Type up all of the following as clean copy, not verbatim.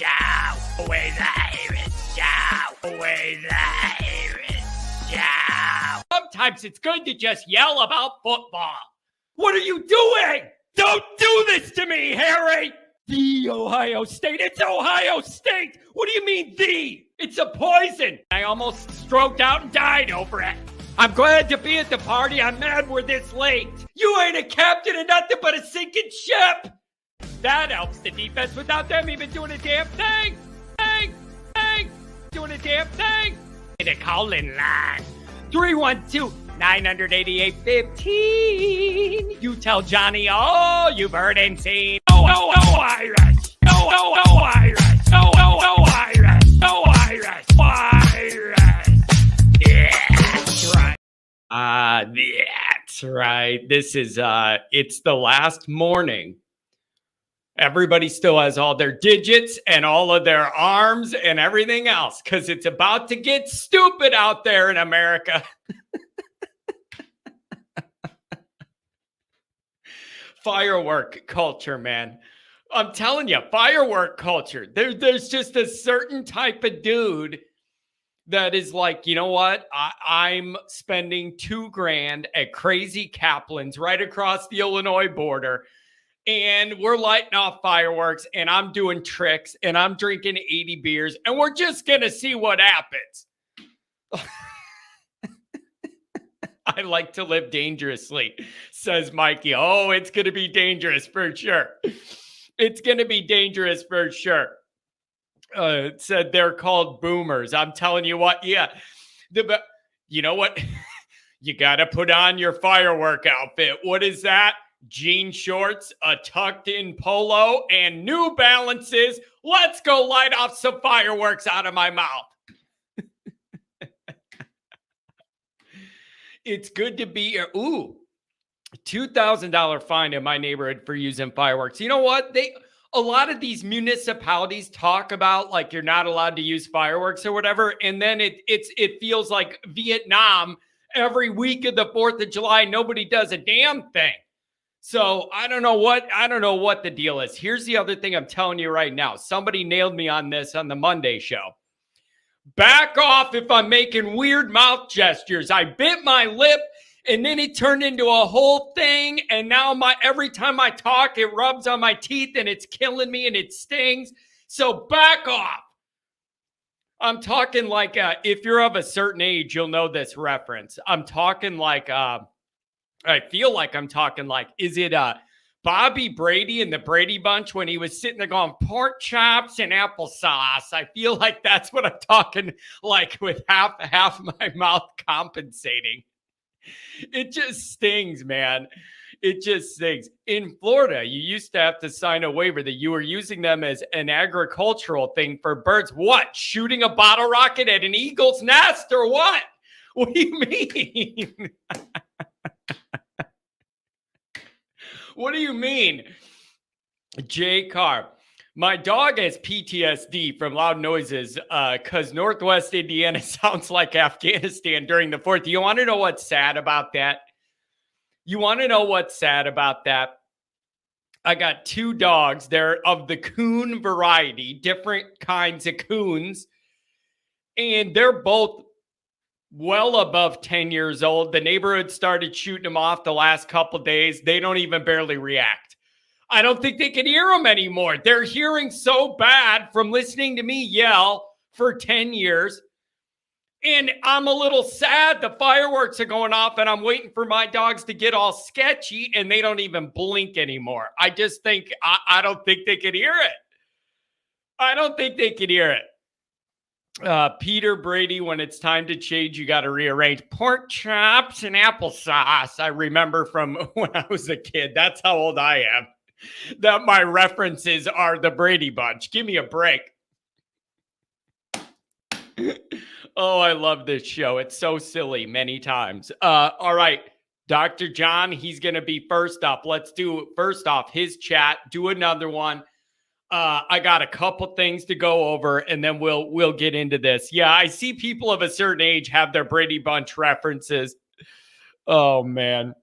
show. Always Irish show. Always Irish show. Sometimes it's good to just yell about football. What are you doing? Don't do this to me, Harry! The Ohio State. It's Ohio State! What do you mean, the? It's a poison. I almost stroked out and died over it. I'm glad to be at the party. I'm mad we're this late. You ain't a captain of nothing but a sinking ship. That helps the defense without them even doing a damn thing. Doing a damn thing. The call-in line. 312-988-15. You tell Johnny all you've heard and seen. Oh, Irish. Oh, Irish. Oh, Irish. Oh, Irish. Irish. Yeah, that's right. That's right. This is, it's the last morning. Everybody still has all their digits and all of their arms and everything else because it's about to get stupid out there in America. Firework culture, man. I'm telling you, firework culture. There's just a certain type of dude that is like, you know what? I'm spending $2,000 at Crazy Kaplan's right across the Illinois border. And we're lighting off fireworks and I'm doing tricks and I'm drinking 80 beers and we're just going to see what happens. I like to live dangerously, says Mikey. Oh, it's going to be dangerous for sure. It's going to be dangerous for sure. It said they're called boomers. I'm telling you what. Yeah. You know what? You got to put on your firework outfit. What is that? Jean shorts, a tucked in polo, and New Balances. Let's go light off some fireworks out of my mouth. It's good to be here. Ooh, $2,000 fine in my neighborhood for using fireworks. You know what? A lot of these municipalities talk about like you're not allowed to use fireworks or whatever, and then it feels like Vietnam every week of the 4th of July. Nobody does a damn thing. So I don't know what the deal is. Here's the other thing I'm telling you right now. Somebody nailed me on this on the Monday show. Back off if I'm making weird mouth gestures. I bit my lip and then it turned into a whole thing. And now every time I talk, it rubs on my teeth and it's killing me and it stings. So back off. I'm talking like, if you're of a certain age, you'll know this reference. I'm talking like, I feel like I'm talking like, is it Bobby Brady and the Brady Bunch when he was sitting there going pork chops and applesauce? I feel like that's what I'm talking like with half my mouth compensating. It just stings, man. It just stings. In Florida, you used to have to sign a waiver that you were using them as an agricultural thing for birds. What? Shooting a bottle rocket at an eagle's nest or what? What do you mean? What do you mean? Jay Carr. My dog has PTSD from loud noises because Northwest Indiana sounds like Afghanistan during the 4th. You want to know what's sad about that? I got 2 dogs. They're of the coon variety, different kinds of coons. And they're both well above 10 years old. The neighborhood started shooting them off the last couple of days. They don't even barely react. I don't think they can hear them anymore. They're hearing so bad from listening to me yell for 10 years. And I'm a little sad. The fireworks are going off and I'm waiting for my dogs to get all sketchy and they don't even blink anymore. I just think, I don't think they can hear it. I don't think they can hear it. Peter Brady, when it's time to change, you got to rearrange pork chops and applesauce. I remember from when I was a kid. That's how old I am. That my references are the Brady Bunch. Give me a break. Oh, I love this show. It's so silly many times. All right. Dr. John, he's going to be first up. Let's do first off his chat. Do another one. I got a couple things to go over, and then we'll get into this. Yeah, I see people of a certain age have their Brady Bunch references. Oh, man.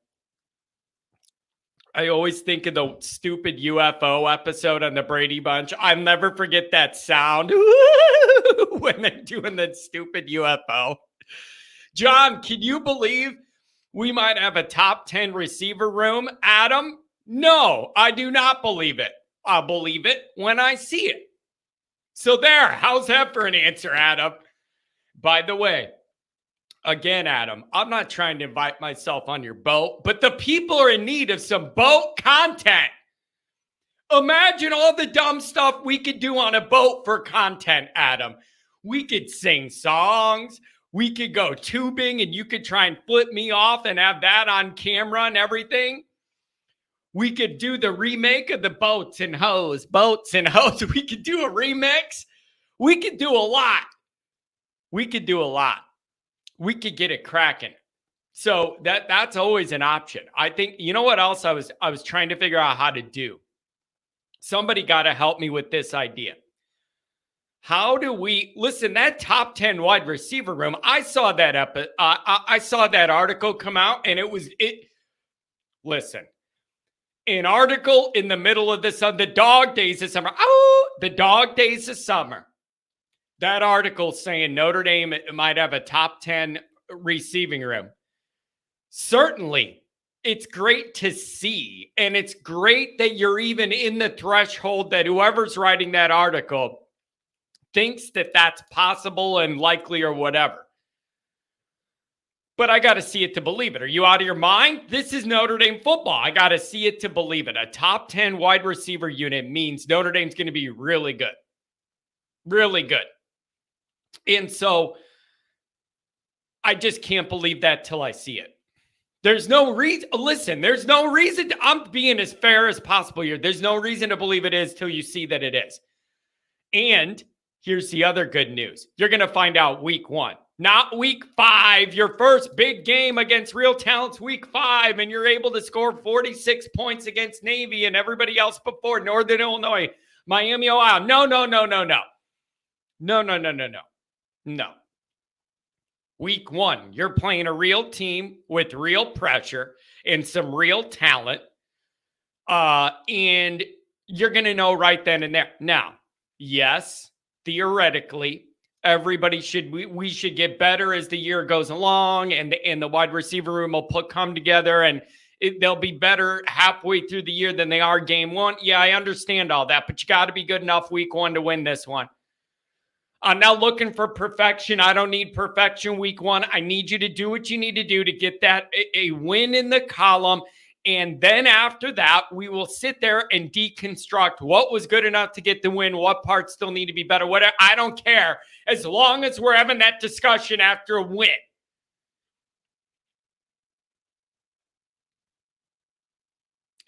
I always think of the stupid UFO episode on the Brady Bunch. I'll never forget that sound when they're doing that stupid UFO. John, can you believe we might have a top 10 receiver room? Adam, no, I do not believe it. I'll believe it when I see it. So there, how's that for an answer, Adam? By the way, again, Adam, I'm not trying to invite myself on your boat, but the people are in need of some boat content. Imagine all the dumb stuff we could do on a boat for content, Adam. We could sing songs. We could go tubing and you could try and flip me off and have that on camera and everything. We could do the remake of the boats and hoes. We could do a remix. We could do a lot. We could get it cracking. So that's always an option. I think, you know what else I was trying to figure out how to do? Somebody got to help me with this idea. How do we listen? That top 10 wide receiver room. I saw that I saw that article come out, and listen, an article in the middle of the dog days of summer. Oh, the dog days of summer. That article saying Notre Dame might have a top 10 receiving room. Certainly, it's great to see, and it's great that you're even in the threshold that whoever's writing that article thinks that that's possible and likely or whatever. But I got to see it to believe it. Are you out of your mind? This is Notre Dame football. I got to see it to believe it. A top 10 wide receiver unit means Notre Dame's going to be really good. Really good. And so I just can't believe that till I see it. There's no reason. Listen, there's no reason. I'm being as fair as possible here. There's no reason to believe it is till you see that it is. And here's the other good news. You're going to find out week 1, not week 5. Your first big game against real talent's week 5, and you're able to score 46 points against Navy and everybody else before Northern Illinois, Miami, Ohio. No. Week 1, you're playing a real team with real pressure and some real talent. And you're going to know right then and there. Now, yes, theoretically, everybody we should get better as the year goes along, and the wide receiver room will come together, and they'll be better halfway through the year than they are game 1. Yeah, I understand all that, but you got to be good enough week 1 to win this one. I'm not looking for perfection. I don't need perfection week 1. I need you to do what you need to do to get that a win in the column. And then after that, we will sit there and deconstruct what was good enough to get the win, what parts still need to be better, whatever. I don't care, as long as we're having that discussion after a win.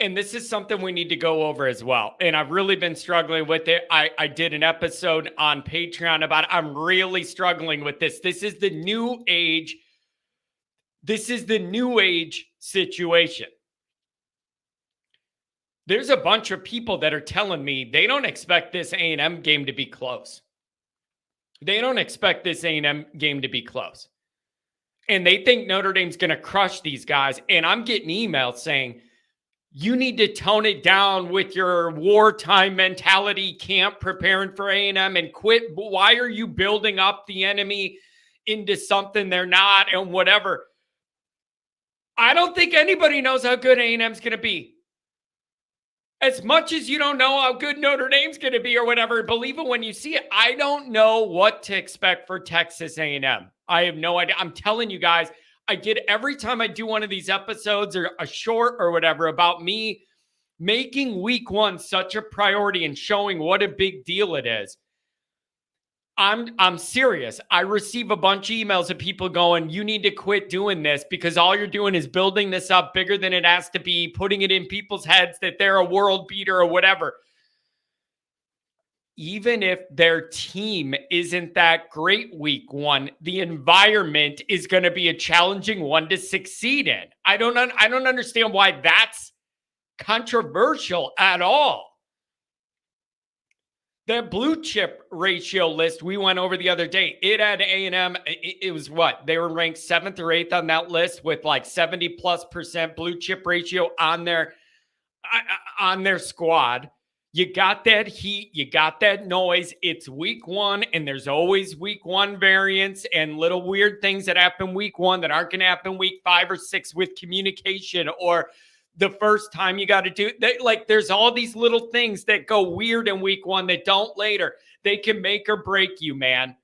And this is something we need to go over as well. And I've really been struggling with it. I did an episode on Patreon about it. I'm really struggling with this. This is the new age. This is the new age situation. There's a bunch of people that are telling me they don't expect this A&M game to be close. They don't expect this A&M game to be close. And they think Notre Dame's going to crush these guys. And I'm getting emails saying, you need to tone it down with your wartime mentality camp preparing for A&M and quit. Why are you building up the enemy into something they're not and whatever? I don't think anybody knows how good A&M's going to be. As much as you don't know how good Notre Dame's going to be or whatever, believe it when you see it. I don't know what to expect for Texas A&M. I have no idea. I'm telling you guys, I get every time I do one of these episodes or a short or whatever about me making week 1 such a priority and showing what a big deal it is. I'm serious. I receive a bunch of emails of people going, you need to quit doing this because all you're doing is building this up bigger than it has to be, putting it in people's heads that they're a world beater or whatever. Even if their team isn't that great week 1, the environment is going to be a challenging one to succeed in. I don't understand why that's controversial at all. That blue chip ratio list we went over the other day, it had A&M. It was what? They were ranked 7th or 8th on that list with like 70+% blue chip ratio on there. on their squad. You got that heat, you got that noise. It's week one, and there's always week one variants and little weird things that happen week one that aren't going to happen week 5 or 6 with communication, or the first time you got to do it. Like, there's all these little things that go weird in week one that don't later. They can make or break you, man.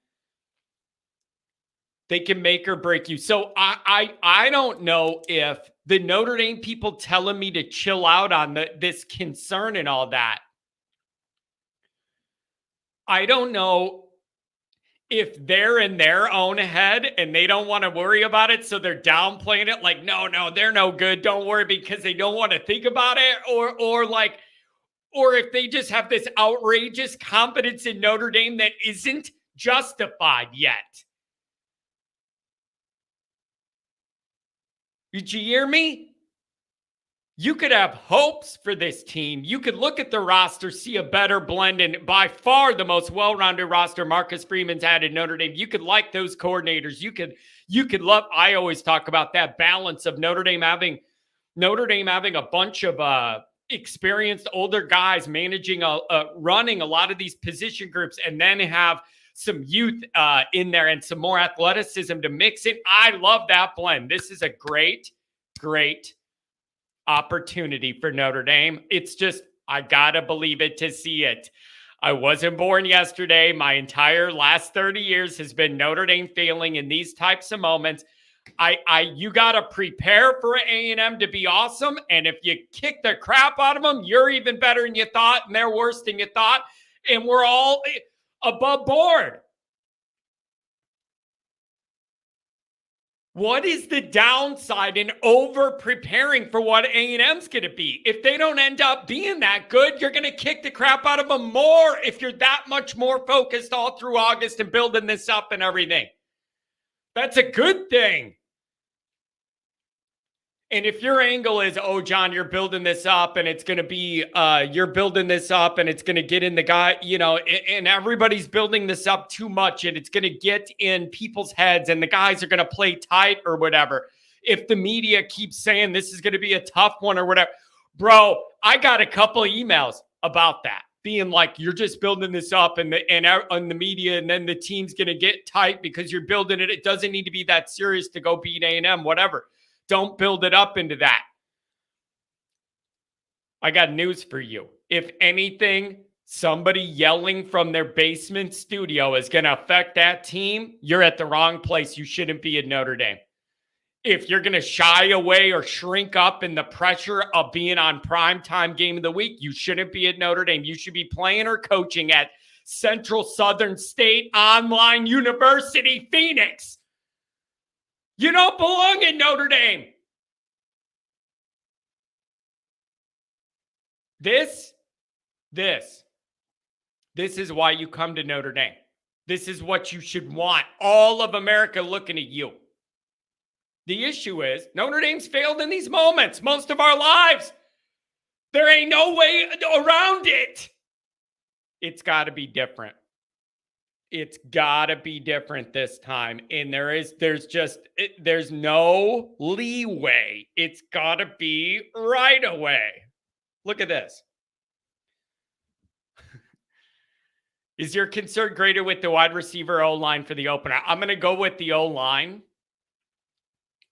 They can make or break you. So I don't know if the Notre Dame people telling me to chill out on this concern and all that. I don't know if they're in their own head and they don't want to worry about it, so they're downplaying it like, no, they're no good. Don't worry, because they don't want to think about it, or if they just have this outrageous confidence in Notre Dame that isn't justified yet. Did you hear me? You could have hopes for this team. You could look at the roster, see a better blend, and by far the most well-rounded roster Marcus Freeman's had in Notre Dame. You could like those coordinators. You could love. I always talk about that balance of Notre Dame having a bunch of experienced older guys managing running a lot of these position groups, and then have some youth in there and some more athleticism to mix it. I love that blend. This is a great opportunity for Notre Dame. It's just, I gotta believe it to see it. I wasn't born yesterday. My entire last 30 years has been Notre Dame failing in these types of moments. You gotta prepare for A&M to be awesome, and if you kick the crap out of them, you're even better than you thought, and they're worse than you thought, and we're all above board. What is the downside in over preparing for what A&M's going to be? If they don't end up being that good, you're going to kick the crap out of them more if you're that much more focused all through August and building this up and everything. That's a good thing. And if your angle is, oh, John, you're building this up and it's going to be, you're building this up and it's going to get in the guy, and everybody's building this up too much and it's going to get in people's heads and the guys are going to play tight or whatever. If the media keeps saying this is going to be a tough one or whatever, bro, I got a couple of emails about that being like, you're just building this up and on the media, and then the team's going to get tight because you're building it. It doesn't need to be that serious to go beat A&M, whatever. Don't build it up into that. I got news for you. If anything, somebody yelling from their basement studio is going to affect that team, you're at the wrong place. You shouldn't be at Notre Dame. If you're going to shy away or shrink up in the pressure of being on primetime game of the week, you shouldn't be at Notre Dame. You should be playing or coaching at Central Southern State Online University, Phoenix. You don't belong in Notre Dame. This is why you come to Notre Dame. This is what you should want. All of America looking at you. The issue is Notre Dame's failed in these moments most of our lives. There ain't no way around it. It's got to be different. It's got to be different this time. And there's no leeway. It's got to be right away. Look at this. Is your concern greater with the wide receiver O-line for the opener? I'm going to go with the O-line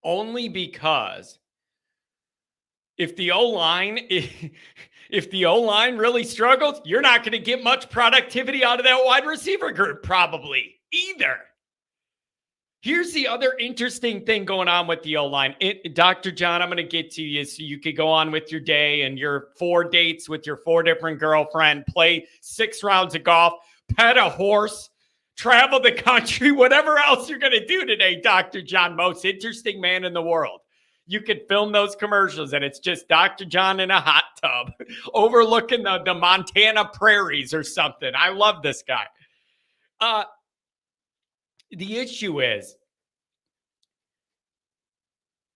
only because if the O-line really struggles, you're not going to get much productivity out of that wide receiver group probably either. Here's the other interesting thing going on with the O-line. Dr. John, I'm going to get to you so you could go on with your day and your 4 dates with your 4 different girlfriend, play 6 rounds of golf, pet a horse, travel the country, whatever else you're going to do today, Dr. John, most interesting man in the world. You could film those commercials and it's just Dr. John in a hot tub overlooking the Montana prairies or something. I love this guy. The issue is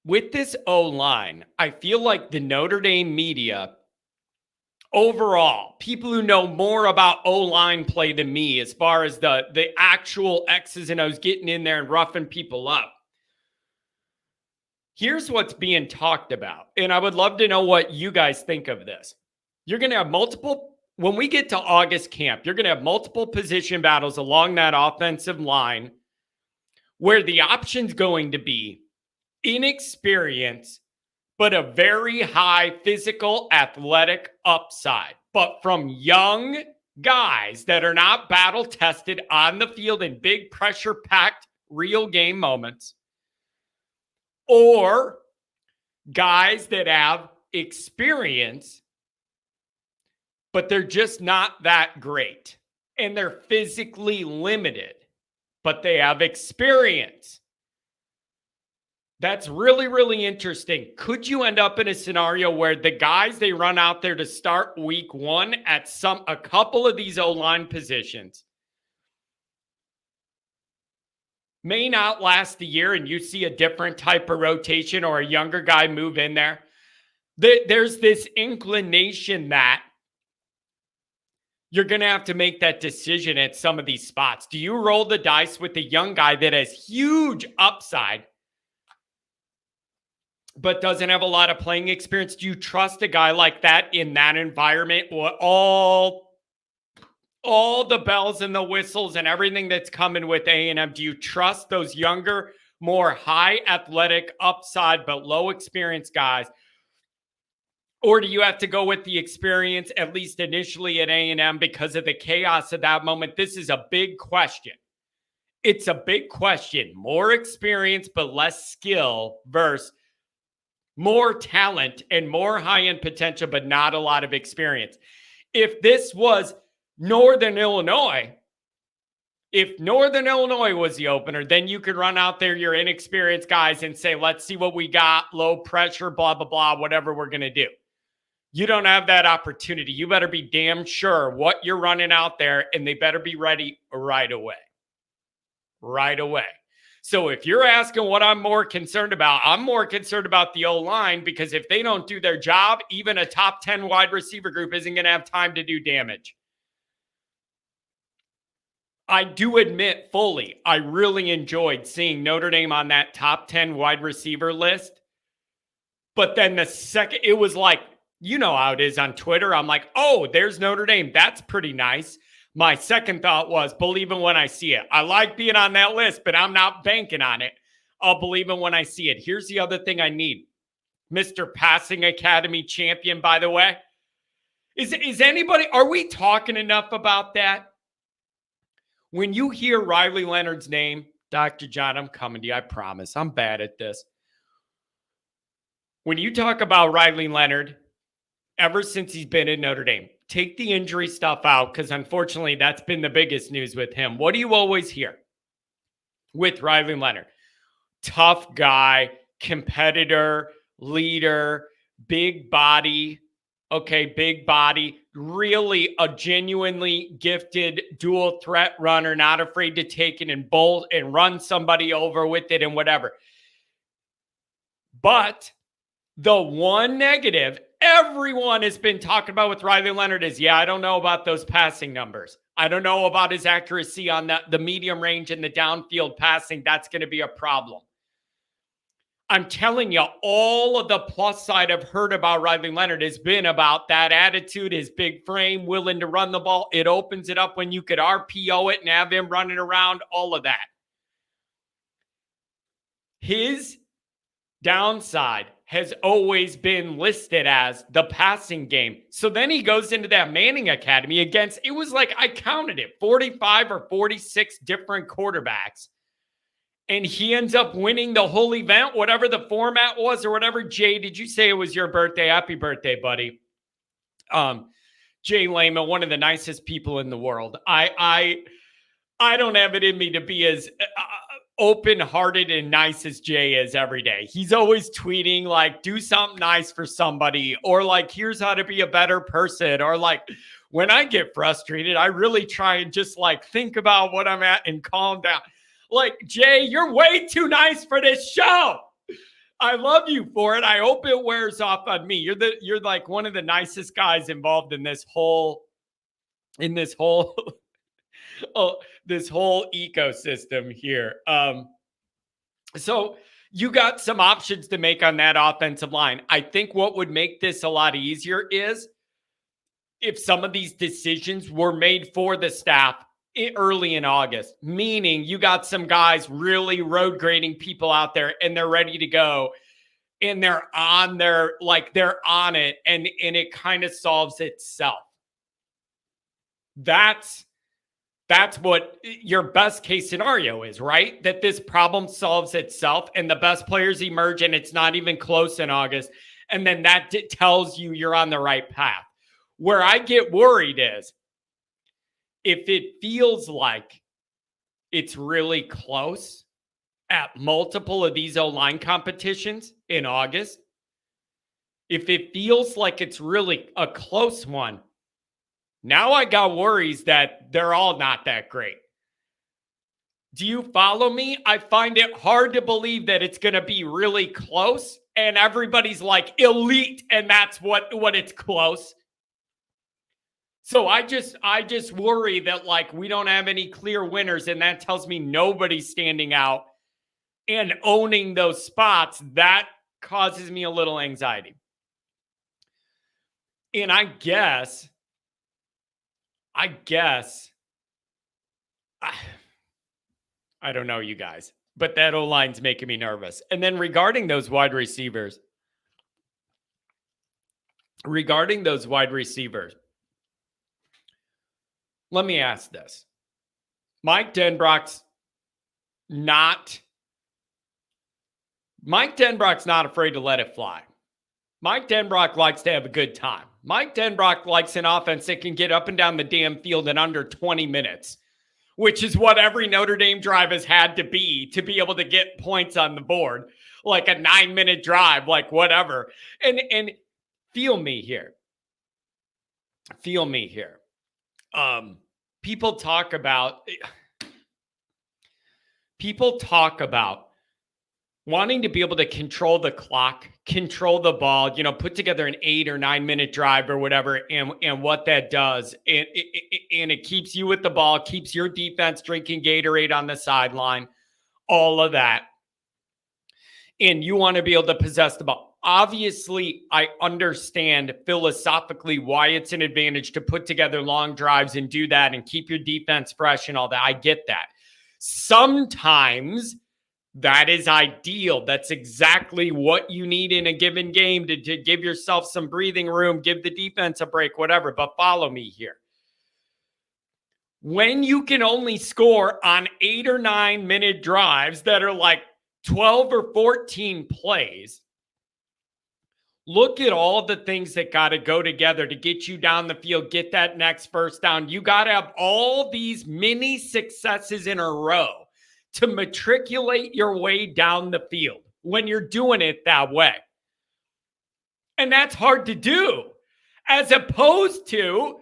with this O-line, I feel like the Notre Dame media overall, people who know more about O-line play than me as far as the actual X's and O's getting in there and roughing people up. Here's what's being talked about. And I would love to know what you guys think of this. You're going to have multiple, when we get to August camp, you're going to have multiple position battles along that offensive line where the option's going to be inexperience, but a very high physical athletic upside. But from young guys that are not battle tested on the field in big pressure packed real game moments, or guys that have experience, but they're just not that great and they're physically limited, but they have experience. That's really, really interesting. Could you end up in a scenario where the guys they run out there to start week one at a couple of these O-line positions may not last a year and you see a different type of rotation or a younger guy move in there? There's this inclination that you're going to have to make that decision at some of these spots. Do you roll the dice with a young guy that has huge upside but doesn't have a lot of playing experience? Do you trust a guy like that in that environment? All the bells and the whistles and everything that's coming with A&M. Do you trust those younger, more high athletic upside but low experience guys? Or do you have to go with the experience, at least initially at A&M, because of the chaos of that moment? This is a big question. It's a big question. More experience but less skill versus more talent and more high-end potential, but not a lot of experience. If this was Northern Illinois, if Northern Illinois was the opener, then you could run out there your inexperienced guys and say, let's see what we got, low pressure, blah, blah, blah, whatever we're going to do. You don't have that opportunity. You better be damn sure what you're running out there, and they better be ready right away. Right away. So if you're asking what I'm more concerned about, I'm more concerned about the O-line, because if they don't do their job, even a top 10 wide receiver group isn't going to have time to do damage. I do admit fully, I really enjoyed seeing Notre Dame on that top 10 wide receiver list. But then the second, it was like, you know how it is on Twitter. I'm like, oh, there's Notre Dame. That's pretty nice. My second thought was, believe it when I see it. I like being on that list, but I'm not banking on it. I'll believe it when I see it. Here's the other thing I need. Mr. Passing Academy champion, by the way. Is anybody, are we talking enough about that? When you hear Riley Leonard's name, Dr. John, I'm coming to you. I promise. I'm bad at this. When you talk about Riley Leonard, ever since he's been in Notre Dame, take the injury stuff out, because unfortunately that's been the biggest news with him. What do you always hear with Riley Leonard? Tough guy, competitor, leader, big body. Okay, big body, really a genuinely gifted dual threat runner, not afraid to take it and bolt and run somebody over with it and whatever. But the one negative everyone has been talking about with Riley Leonard is, I don't know about those passing numbers. I don't know about his accuracy on the medium range and the downfield passing. That's going to be a problem. I'm telling you, all of the plus side I've heard about Riley Leonard has been about that attitude, his big frame, willing to run the ball. It opens it up when you could RPO it and have him running around, all of that. His downside has always been listed as the passing game. So then he goes into that Manning Academy against, it was like, I counted it, 45 or 46 different quarterbacks. And he ends up winning the whole event, whatever the format was or whatever. Jay, did you say it was your birthday? Happy birthday, buddy. Jay Lehman, one of the nicest people in the world. I don't have it in me to be as open-hearted and nice as Jay is every day. He's always tweeting like, do something nice for somebody, or like, here's how to be a better person, or like, when I get frustrated, I really try and just like think about what I'm at and calm down. Like, Jay, you're way too nice for this show. I love you for it. I hope it wears off on me. You're like one of the nicest guys involved in this whole this whole ecosystem here. So You got some options to make on that offensive line. I think what would make this a lot easier is if some of these decisions were made for the staff early in August, meaning you got some guys really road grading people out there and they're ready to go and they're on they're on it and it kind of solves itself. That's what your best case scenario is, right? That this problem solves itself and the best players emerge and it's not even close in August. And then that tells you you're on the right path. Where I get worried is if it feels like it's really close at multiple of these O-line competitions in August, if it feels like it's really a close one, now I got worries that they're all not that great. Do you follow me? I find it hard to believe that it's going to be really close and everybody's like elite and that's what it's close. So I just worry that like we don't have any clear winners and that tells me nobody's standing out and owning those spots. That causes me a little anxiety. And I guess I don't know, you guys, but that O-line's making me nervous. And then regarding those wide receivers, let me ask this. Mike Denbrock's not afraid to let it fly. Mike Denbrock likes to have a good time. Mike Denbrock likes an offense that can get up and down the damn field in under 20 minutes, which is what every Notre Dame drive has had to be able to get points on the board, like a 9-minute drive, like whatever. And feel me here. People talk about wanting to be able to control the clock, control the ball, put together an 8 or 9 minute drive or whatever, and what that does. And it keeps you with the ball, keeps your defense drinking Gatorade on the sideline, all of that. And you want to be able to possess the ball. Obviously, I understand philosophically why it's an advantage to put together long drives and do that and keep your defense fresh and all that. I get that. Sometimes that is ideal. That's exactly what you need in a given game to give yourself some breathing room, give the defense a break, whatever. But follow me here. When you can only score on 8 or 9 minute drives that are like 12 or 14 plays, look at all the things that got to go together to get you down the field, get that next first down. You got to have all these mini successes in a row to matriculate your way down the field when you're doing it that way. And that's hard to do, as opposed to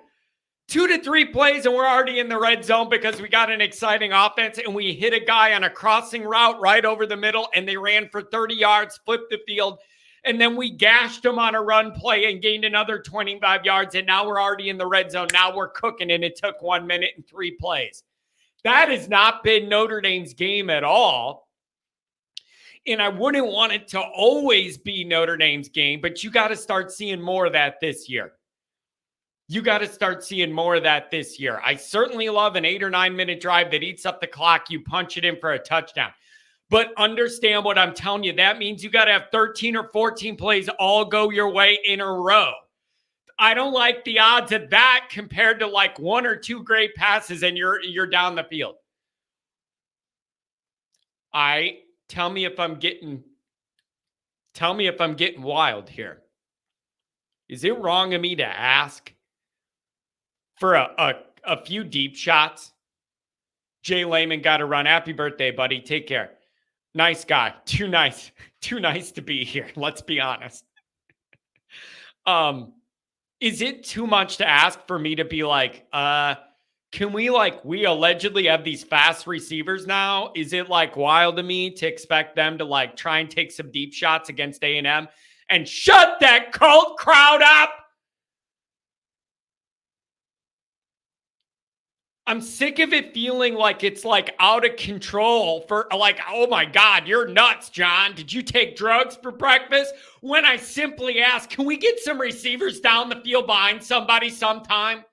2 to 3 plays and we're already in the red zone because we got an exciting offense and we hit a guy on a crossing route right over the middle and they ran for 30 yards, flipped the field, and then we gashed them on a run play and gained another 25 yards, and now we're already in the red zone. Now we're cooking, and it took 1 minute and 3 plays. That has not been Notre Dame's game at all. And I wouldn't want it to always be Notre Dame's game, but you got to start seeing more of that this year. I certainly love an 8 or 9 minute drive that eats up the clock. You punch it in for a touchdown. But understand what I'm telling you. That means you got to have 13 or 14 plays all go your way in a row. I don't like the odds of that compared to like 1 or 2 great passes and you're down the field. Tell me if I'm getting wild here. Is it wrong of me to ask for a few deep shots? Jay Lehman got to run. Happy birthday, buddy. Take care. Nice guy. Too nice to be here. Let's be honest. Is it too much to ask for me to be like, can we allegedly have these fast receivers now? Is it like wild to me to expect them to like try and take some deep shots against A&M and shut that cult crowd up? I'm sick of it feeling like it's like out of control for like, oh my God, you're nuts, John. Did you take drugs for breakfast? When I simply ask, can we get some receivers down the field behind somebody sometime?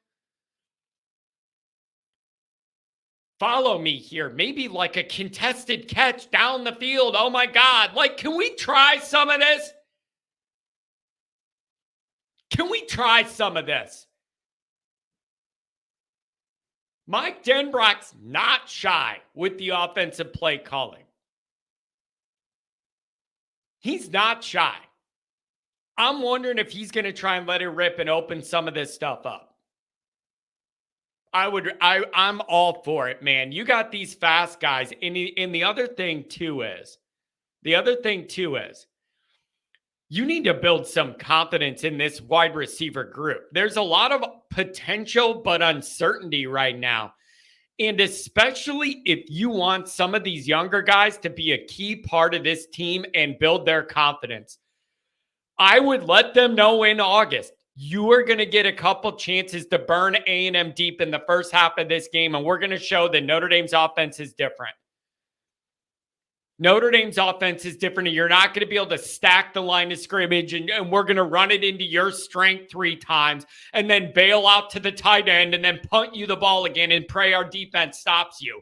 Follow me here. Maybe like a contested catch down the field. Oh my God. Like, can we try some of this? Can we try some of this? Mike Denbrock's not shy with the offensive play calling. He's not shy. I'm wondering if he's going to try and let it rip and open some of this stuff up. I'm all for it, man. You got these fast guys. And the other thing too is, you need to build some confidence in this wide receiver group. There's a lot of potential, but uncertainty right now. And especially if you want some of these younger guys to be a key part of this team and build their confidence, I would let them know in August, you are going to get a couple chances to burn A&M deep in the first half of this game, and we're going to show that Notre Dame's offense is different. Notre Dame's offense is different, and you're not going to be able to stack the line of scrimmage, and we're going to run it into your strength 3 times and then bail out to the tight end and then punt you the ball again and pray our defense stops you.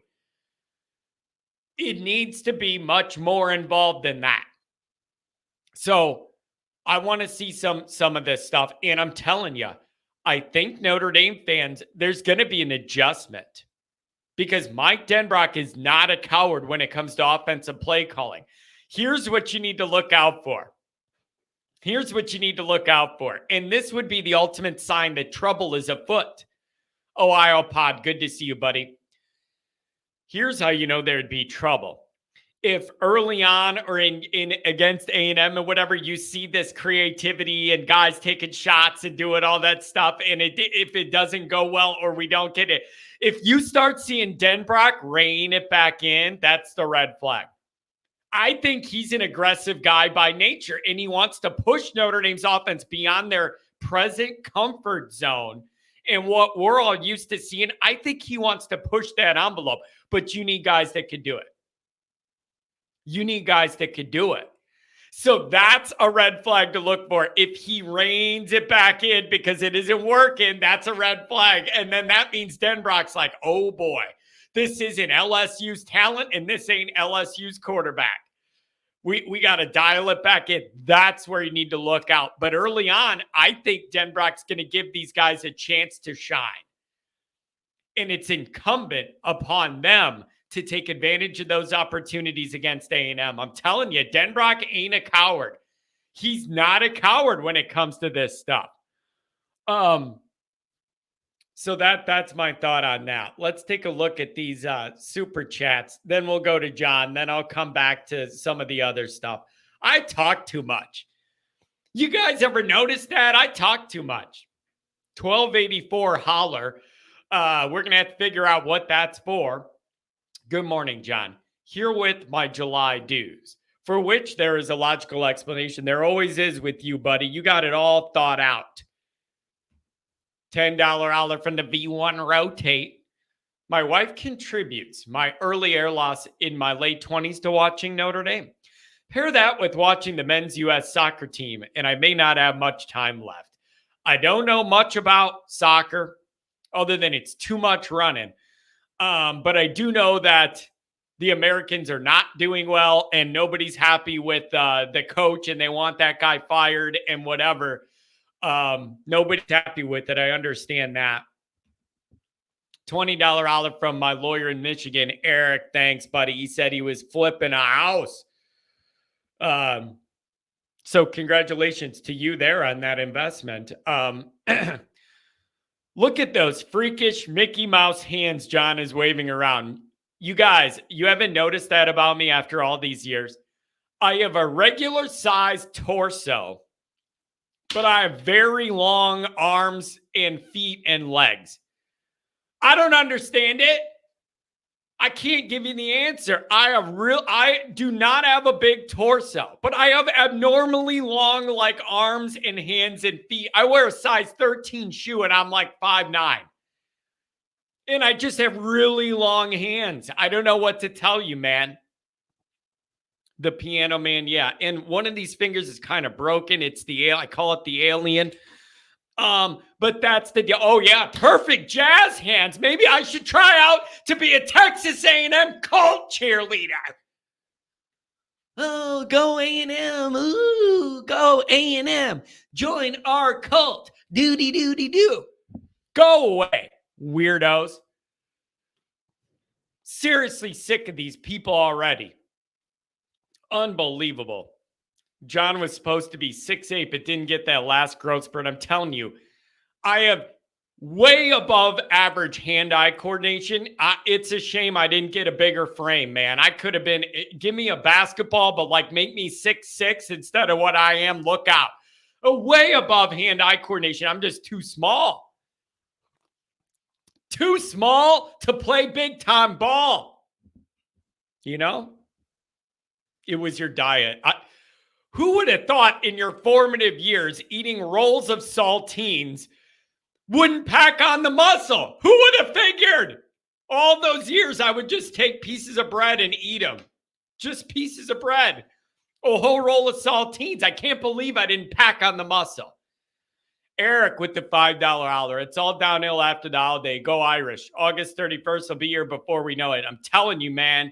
It needs to be much more involved than that. So I want to see some of this stuff, and I'm telling you, I think Notre Dame fans, there's going to be an adjustment. Because Mike Denbrock is not a coward when it comes to offensive play calling. Here's what you need to look out for. And this would be the ultimate sign that trouble is afoot. Ohio Pod, good to see you, buddy. Here's how you know there'd be trouble. If early on or in against A&M and whatever, you see this creativity and guys taking shots and doing all that stuff, and if it doesn't go well or we don't get it, if you start seeing Denbrock rein it back in, that's the red flag. I think he's an aggressive guy by nature, and he wants to push Notre Dame's offense beyond their present comfort zone and what we're all used to seeing. I think he wants to push that envelope, but you need guys that could do it. So that's a red flag to look for. If he reins it back in because it isn't working, that's a red flag. And then that means Denbrock's like, oh boy, this isn't LSU's talent and this ain't LSU's quarterback. We got to dial it back in. That's where you need to look out. But early on, I think Denbrock's going to give these guys a chance to shine. And it's incumbent upon them to take advantage of those opportunities against A&M. I'm telling you, Denbrock ain't a coward. He's not a coward when it comes to this stuff. So that's my thought on that. Let's take a look at these super chats. Then we'll go to John. Then I'll come back to some of the other stuff. I talk too much. You guys ever notice that? I talk too much. 1284 holler. We're going to have to figure out what that's for. Good morning, John. Herewith my July dues, for which there is a logical explanation. There always is with you, buddy. You got it all thought out. $10 holler from the V1 rotate. My wife contributes my early air loss in my late 20s to watching Notre Dame. Pair that with watching the men's U.S. soccer team, and I may not have much time left. I don't know much about soccer other than it's too much running. But I do know that the Americans are not doing well and nobody's happy with the coach and they want that guy fired and whatever. Nobody's happy with it. I understand that. $20 olive from my lawyer in Michigan, Eric. Thanks, buddy. He said he was flipping a house. So congratulations to you there on that investment. Look at those freakish Mickey Mouse hands John is waving around. You guys, you haven't noticed that about me after all these years. I have a regular sized torso, but I have very long arms and feet and legs. I don't understand it. I can't give you the answer. I do not have a big torso, but I have abnormally long like arms and hands and feet. I wear a size 13 shoe and I'm like 5'9". And I just have really long hands. I don't know what to tell you, man. The piano man, yeah. And one of these fingers is kind of broken. It's I call it the alien. But that's the deal. Oh yeah, perfect jazz hands. Maybe I should try out to be a Texas A&M cult cheerleader. Oh, go A&M. Ooh, go A&M. Join our cult. Doody doody do. Go away, weirdos. Seriously sick of these people already. Unbelievable. John was supposed to be 6'8", but didn't get that last growth spurt. I'm telling you, I have way above average hand-eye coordination. It's a shame I didn't get a bigger frame, man. I could have been, give me a basketball, but like make me 6'6" instead of what I am. Look out. Way above hand-eye coordination. I'm just too small. Too small to play big-time ball. You know? It was your diet. Who would have thought in your formative years eating rolls of saltines wouldn't pack on the muscle? Who would have figured? All those years I would just take pieces of bread and eat them. Just pieces of bread. A whole roll of saltines. I can't believe I didn't pack on the muscle. Eric with the $5 holler. It's all downhill after the holiday. Go Irish. August 31st will be here before we know it. I'm telling you, man.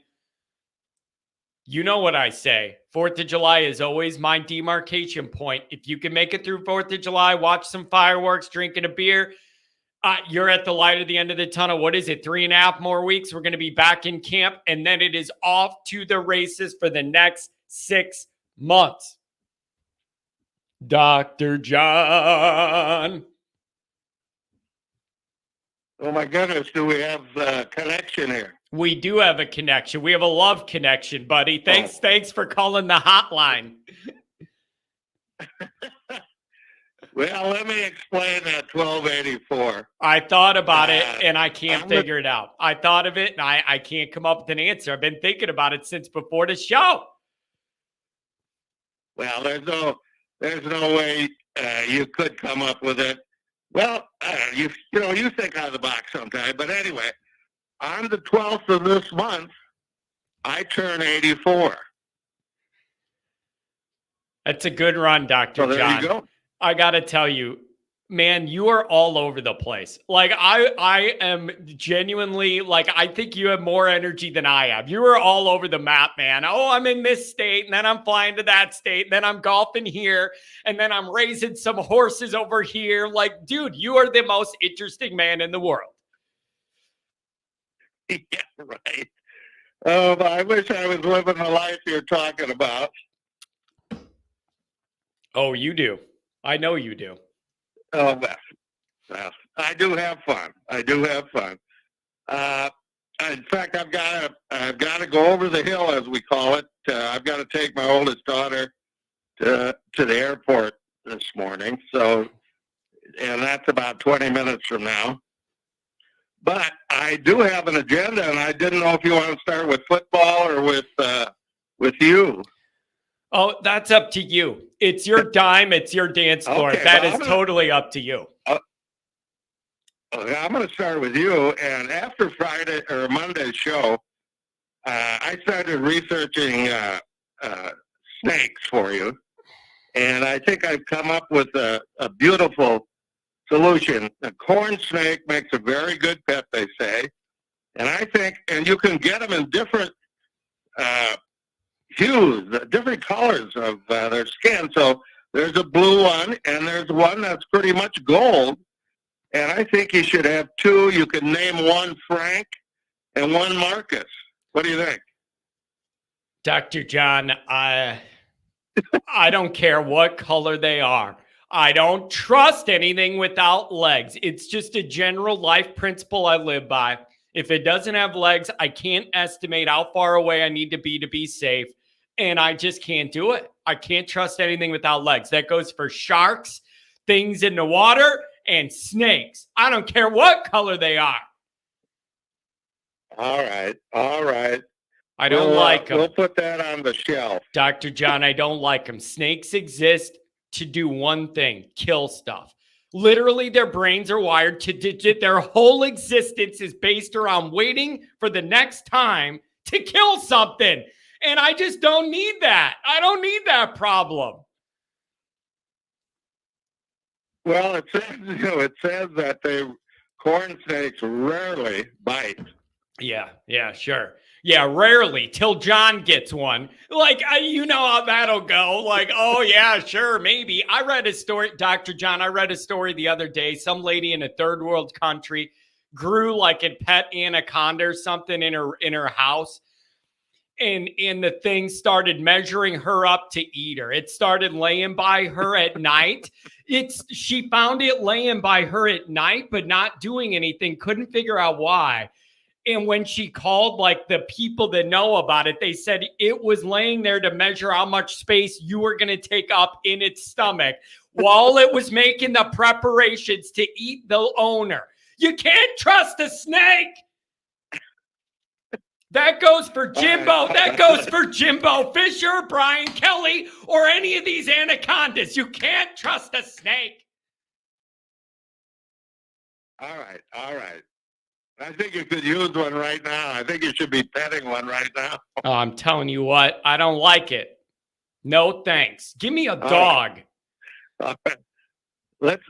You know what I say. 4th of July is always my demarcation point. If you can make it through 4th of July, watch some fireworks, drinking a beer, you're at the light at the end of the tunnel. What is it? 3.5 more weeks. We're going to be back in camp, and then it is off to the races for the next 6 months. Dr. John. Oh, my goodness. Do we have a connection here? We do have a connection. We have a love connection, buddy. Thanks for calling the hotline. Well, let me explain that 1284. I thought about it, and I can't figure it out. I thought of it, and I can't come up with an answer. I've been thinking about it since before the show. Well, there's no way you could come up with it. Well, you think out of the box sometime. But anyway, on the 12th of this month, I turn 84. That's a good run, Dr. So there John. you go. I got to tell you, man, you are all over the place. Like, I am genuinely, like, I think you have more energy than I have. You are all over the map, man. Oh, I'm in this state, and then I'm flying to that state, and then I'm golfing here, and then I'm raising some horses over here. Like, dude, you are the most interesting man in the world. Yeah, right. Oh, I wish I was living the life you're talking about. Oh, you do. I know you do. Oh, well, I do have fun. In fact, I've got to go over the hill, as we call it. I've got to take my oldest daughter to the airport this morning. So, and that's about 20 minutes from now. But I do have an agenda, and I didn't know if you want to start with football or with you. Oh, that's up to you. It's your dime. It's your dance floor. Okay, that is totally up to you. I'm going to start with you. And after Friday or Monday's show, I started researching snakes for you. And I think I've come up with a beautiful solution. A corn snake makes a very good pet, they say. And I think, and you can get them in different hues, different colors of their skin. So there's a blue one, and there's one that's pretty much gold. And I think you should have two. You can name one Frank and one Marcus. What do you think? Dr. John, I don't care what color they are. I don't trust anything without legs. It's just a general life principle I live by. If it doesn't have legs, I can't estimate how far away I need to be safe. And I just can't do it. I can't trust anything without legs. That goes for sharks, things in the water, and snakes. I don't care what color they are. All right. I don't like them. We'll put that on the shelf. Dr. John, I don't like them. Snakes exist to do one thing, kill stuff. Literally, their brains are wired to digit. Their whole existence is based around waiting for the next time to kill something. And I just don't need that. I don't need that problem. Well, it says that corn snakes rarely bite. Yeah, sure. Yeah, rarely till John gets one. Like, you know how that'll go. Like, oh, yeah, sure, maybe. I read a story, Dr. John, I read a story the other day. Some lady in a third world country grew like a pet anaconda or something in her house. And the thing started measuring her up to eat her. It started laying by her at night. She found it laying by her at night, but not doing anything. Couldn't figure out why. And when she called like the people that know about it, they said it was laying there to measure how much space you were going to take up in its stomach while it was making the preparations to eat the owner. You can't trust a snake. That goes for Jimbo. That goes for Jimbo Fisher, Brian Kelly, or any of these anacondas. You can't trust a snake. All right. I think you could use one right now. I think you should be petting one right now. Oh, I'm telling you what, I don't like it. No thanks. Give me a dog. All right.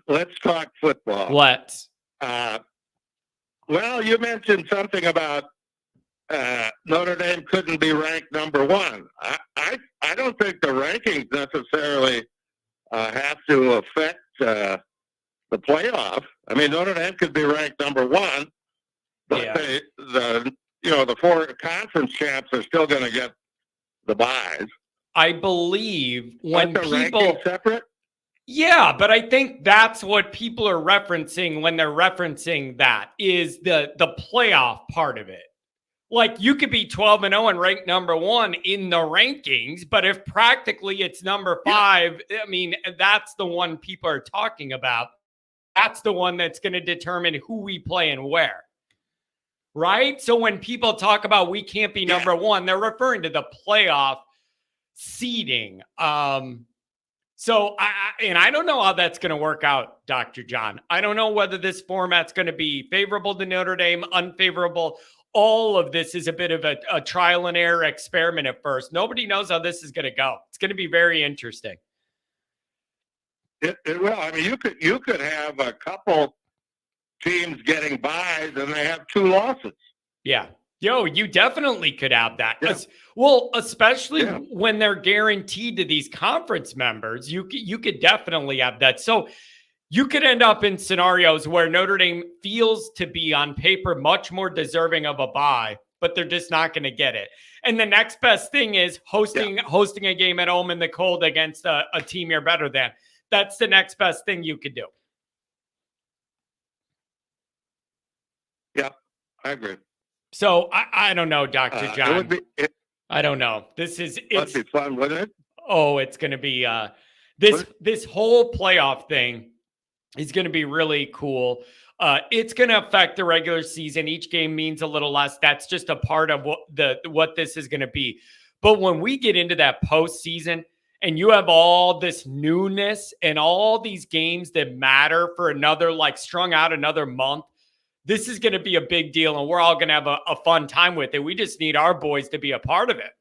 Let's talk football. Let's. Well, you mentioned something about Notre Dame couldn't be ranked number one. I don't think the rankings necessarily have to affect the playoff. I mean, Notre Dame could be ranked number one, but Yeah. the four conference champs are still going to get the buys. I believe when Aren't the people rankings separate? Yeah, but I think that's what people are referencing when they're referencing that is the playoff part of it. Like you could be 12-0 and ranked number one in the rankings, but if practically it's number 5, I mean, that's the one people are talking about. That's the one that's going to determine who we play and where. Right? So when people talk about we can't be number one, they're referring to the playoff seeding. So I don't know how that's going to work out, Dr. John. I don't know whether this format's going to be favorable to Notre Dame, unfavorable. All of this is a bit of a trial and error experiment at first. Nobody knows how this is going to go. It's going to be very interesting. It will. I mean, you could have a couple teams getting buys and they have 2 losses. Yeah. You definitely could have that. Yeah. Well, especially when they're guaranteed to these conference members, you could definitely have that. So you could end up in scenarios where Notre Dame feels to be on paper much more deserving of a bye, but they're just not going to get it. And the next best thing is hosting a game at home in the cold against a team you're better than. That's the next best thing you could do. Yeah, I agree. So I don't know, Dr. John. I don't know. It's be fun, wouldn't it? Oh, it's going to be this whole playoff thing is going to be really cool. It's going to affect the regular season. Each game means a little less. That's just a part of what this is going to be. But when we get into that postseason and you have all this newness and all these games that matter for another, like strung out another month, this is going to be a big deal, and we're all going to have a fun time with it. We just need our boys to be a part of it.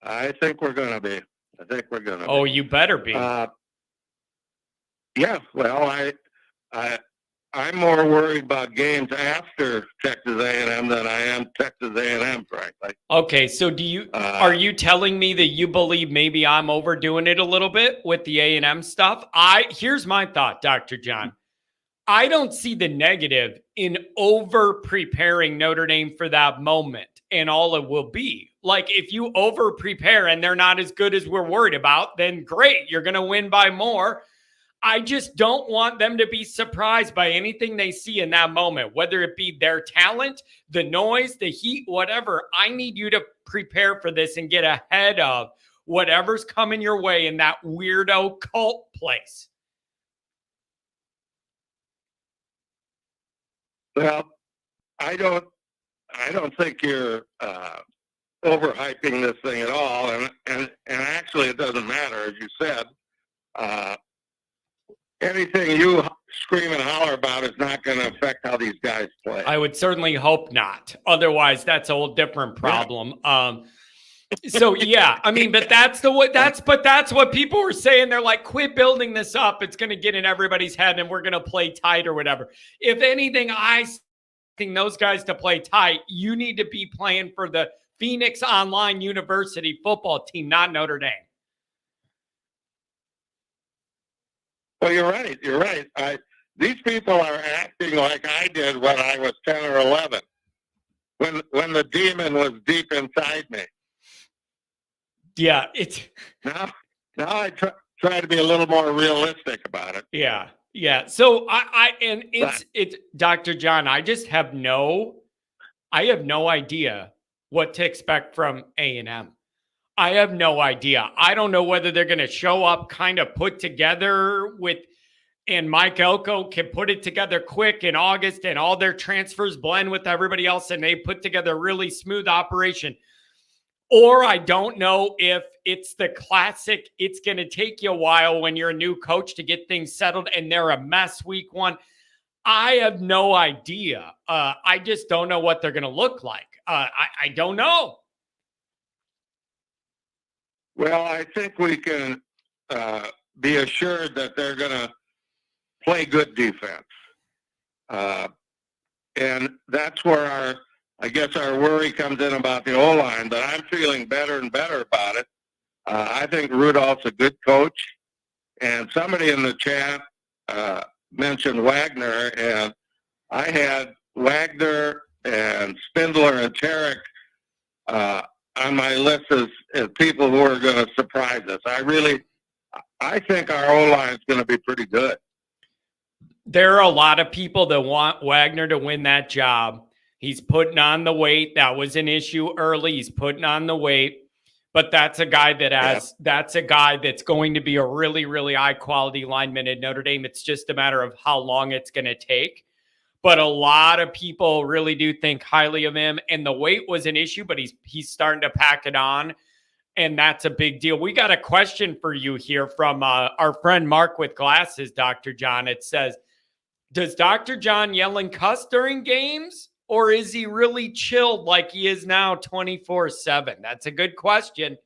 I think we're going to be. Oh, you better be. Yeah, well, I'm more worried about games after Texas A&M than I am Texas A&M, frankly. Okay, so are you telling me that you believe maybe I'm overdoing it a little bit with the A&M stuff? Here's my thought, Dr. John. I don't see the negative in over preparing Notre Dame for that moment and all it will be. Like if you over prepare and they're not as good as we're worried about, then great, you're going to win by more. I just don't want them to be surprised by anything they see in that moment, whether it be their talent, the noise, the heat, whatever. I need you to prepare for this and get ahead of whatever's coming your way in that weirdo cult place. Well, I don't think you're overhyping this thing at all, and actually it doesn't matter, as you said. anything you scream and holler about is not going to affect how these guys play. I would certainly hope not. Otherwise, that's a whole different problem. Yeah. So yeah, I mean, but that's what people were saying. They're like, quit building this up. It's going to get in everybody's head and we're going to play tight or whatever. If anything, I think those guys to play tight, you need to be playing for the Phoenix Online University football team, not Notre Dame. Well, you're right. You're right. These people are acting like I did when I was 10 or 11, when the demon was deep inside me. Yeah, now I try to be a little more realistic about it. Yeah, yeah. So it's Dr. John. I have no idea what to expect from A&M. I have no idea. I don't know whether they're going to show up kind of put together and Mike Elko can put it together quick in August and all their transfers blend with everybody else and they put together a really smooth operation. Or I don't know if it's the classic, it's going to take you a while when you're a new coach to get things settled and they're a mess week one. I have no idea. I just don't know what they're going to look like. I don't know. Well, I think we can be assured that they're going to play good defense. And that's where I guess our worry comes in about the O-line, but I'm feeling better and better about it. I think Rudolph's a good coach. And somebody in the chat mentioned Wagner, and I had Wagner and Spindler and Tarek on my list as people who are going to surprise us. I think our O-line is going to be pretty good. There are a lot of people that want Wagner to win that job. He's putting on the weight. That was an issue early. He's putting on the weight. But that's a guy that's a guy that's going to be a really, really high quality lineman at Notre Dame. It's just a matter of how long it's going to take. But a lot of people really do think highly of him. And the weight was an issue, but he's starting to pack it on. And that's a big deal. We got a question for you here from our friend Mark with glasses, Dr. John. It says, does Dr. John yell and cuss during games? Or is he really chilled like he is now 24/7? That's a good question.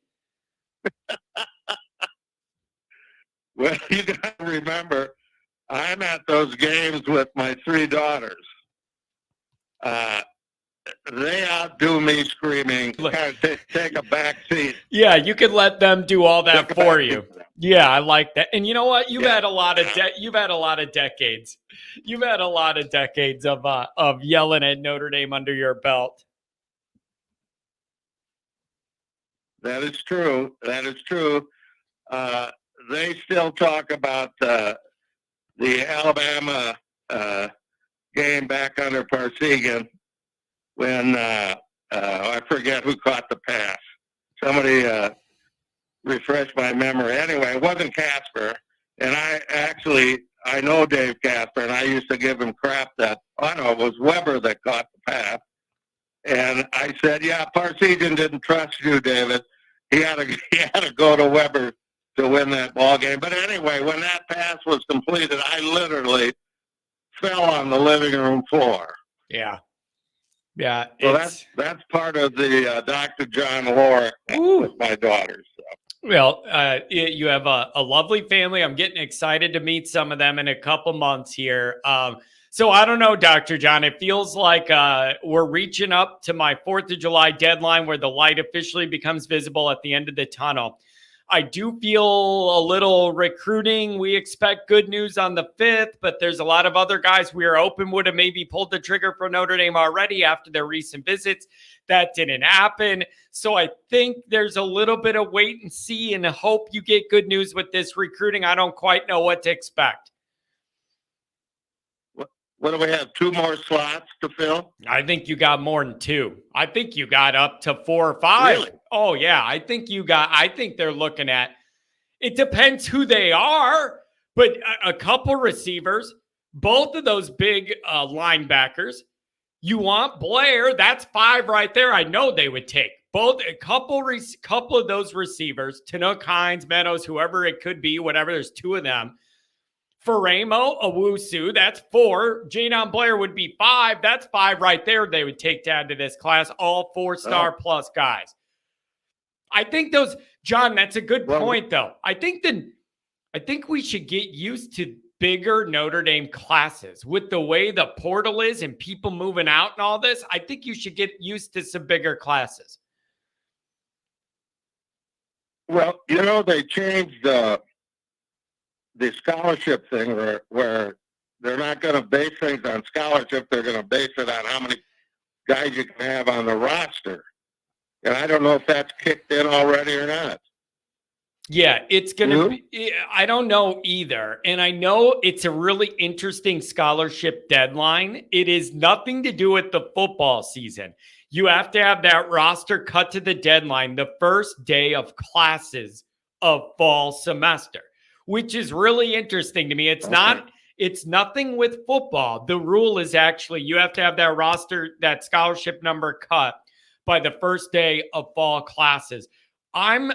Well, you got to remember, I'm at those games with my 3 daughters. They outdo me screaming, take a back seat. Yeah, you could let them do all that for you. Yeah, I like that. And you know what? You've had a lot of decades. You've had a lot of decades of yelling at Notre Dame under your belt. That is true. That is true. They still talk about the Alabama game back under Parsegan when I forget who caught the pass. Somebody refresh my memory. Anyway, it wasn't Casper, and I know Dave Casper, and I used to give him crap it was Weber that caught the pass. And I said, yeah, Parsegan didn't trust you, David. He had to go to Weber to win that ball game. But anyway, when that pass was completed, I literally fell on the living room floor. Yeah. Yeah. So that's part of the Dr. John lore with my daughters. So. Well, you have a lovely family. I'm getting excited to meet some of them in a couple months here. So I don't know, Dr. John, it feels like we're reaching up to my 4th of July deadline where the light officially becomes visible at the end of the tunnel. I do feel a little recruiting. We expect good news on the 5th, but there's a lot of other guys we are open would have maybe pulled the trigger for Notre Dame already after their recent visits. That didn't happen. So I think there's a little bit of wait and see and hope you get good news with this recruiting. I don't quite know what to expect. What do we have? 2 more slots to fill? I think you got more than 2. I think you got up to 4 or 5. Really? Oh, yeah. I think they're looking at, it depends who they are, but a couple receivers, both of those big linebackers. You want Blair, that's 5 right there. I know they would take both a couple of those receivers, Tanook, Hines, Meadows, whoever it could be, whatever. There's 2 of them. Faremo, Owusu, that's 4. Jadon Blair would be 5. That's 5 right there. They would take to add to this class. All 4-star plus guys. I think those, John, that's a good point, though. I think we should get used to bigger Notre Dame classes with the way the portal is and people moving out and all this. I think you should get used to some bigger classes. Well, they changed the scholarship thing where they're not going to base things on scholarship. They're going to base it on how many guys you can have on the roster. And I don't know if that's kicked in already or not. Yeah, it's going to be, I don't know either. And I know it's a really interesting scholarship deadline. It is nothing to do with the football season. You have to have that roster cut to the deadline the first day of classes of fall semester, which is really interesting to me. It's nothing with football. The rule is actually you have to have that roster, that scholarship number cut by the first day of fall classes. I'm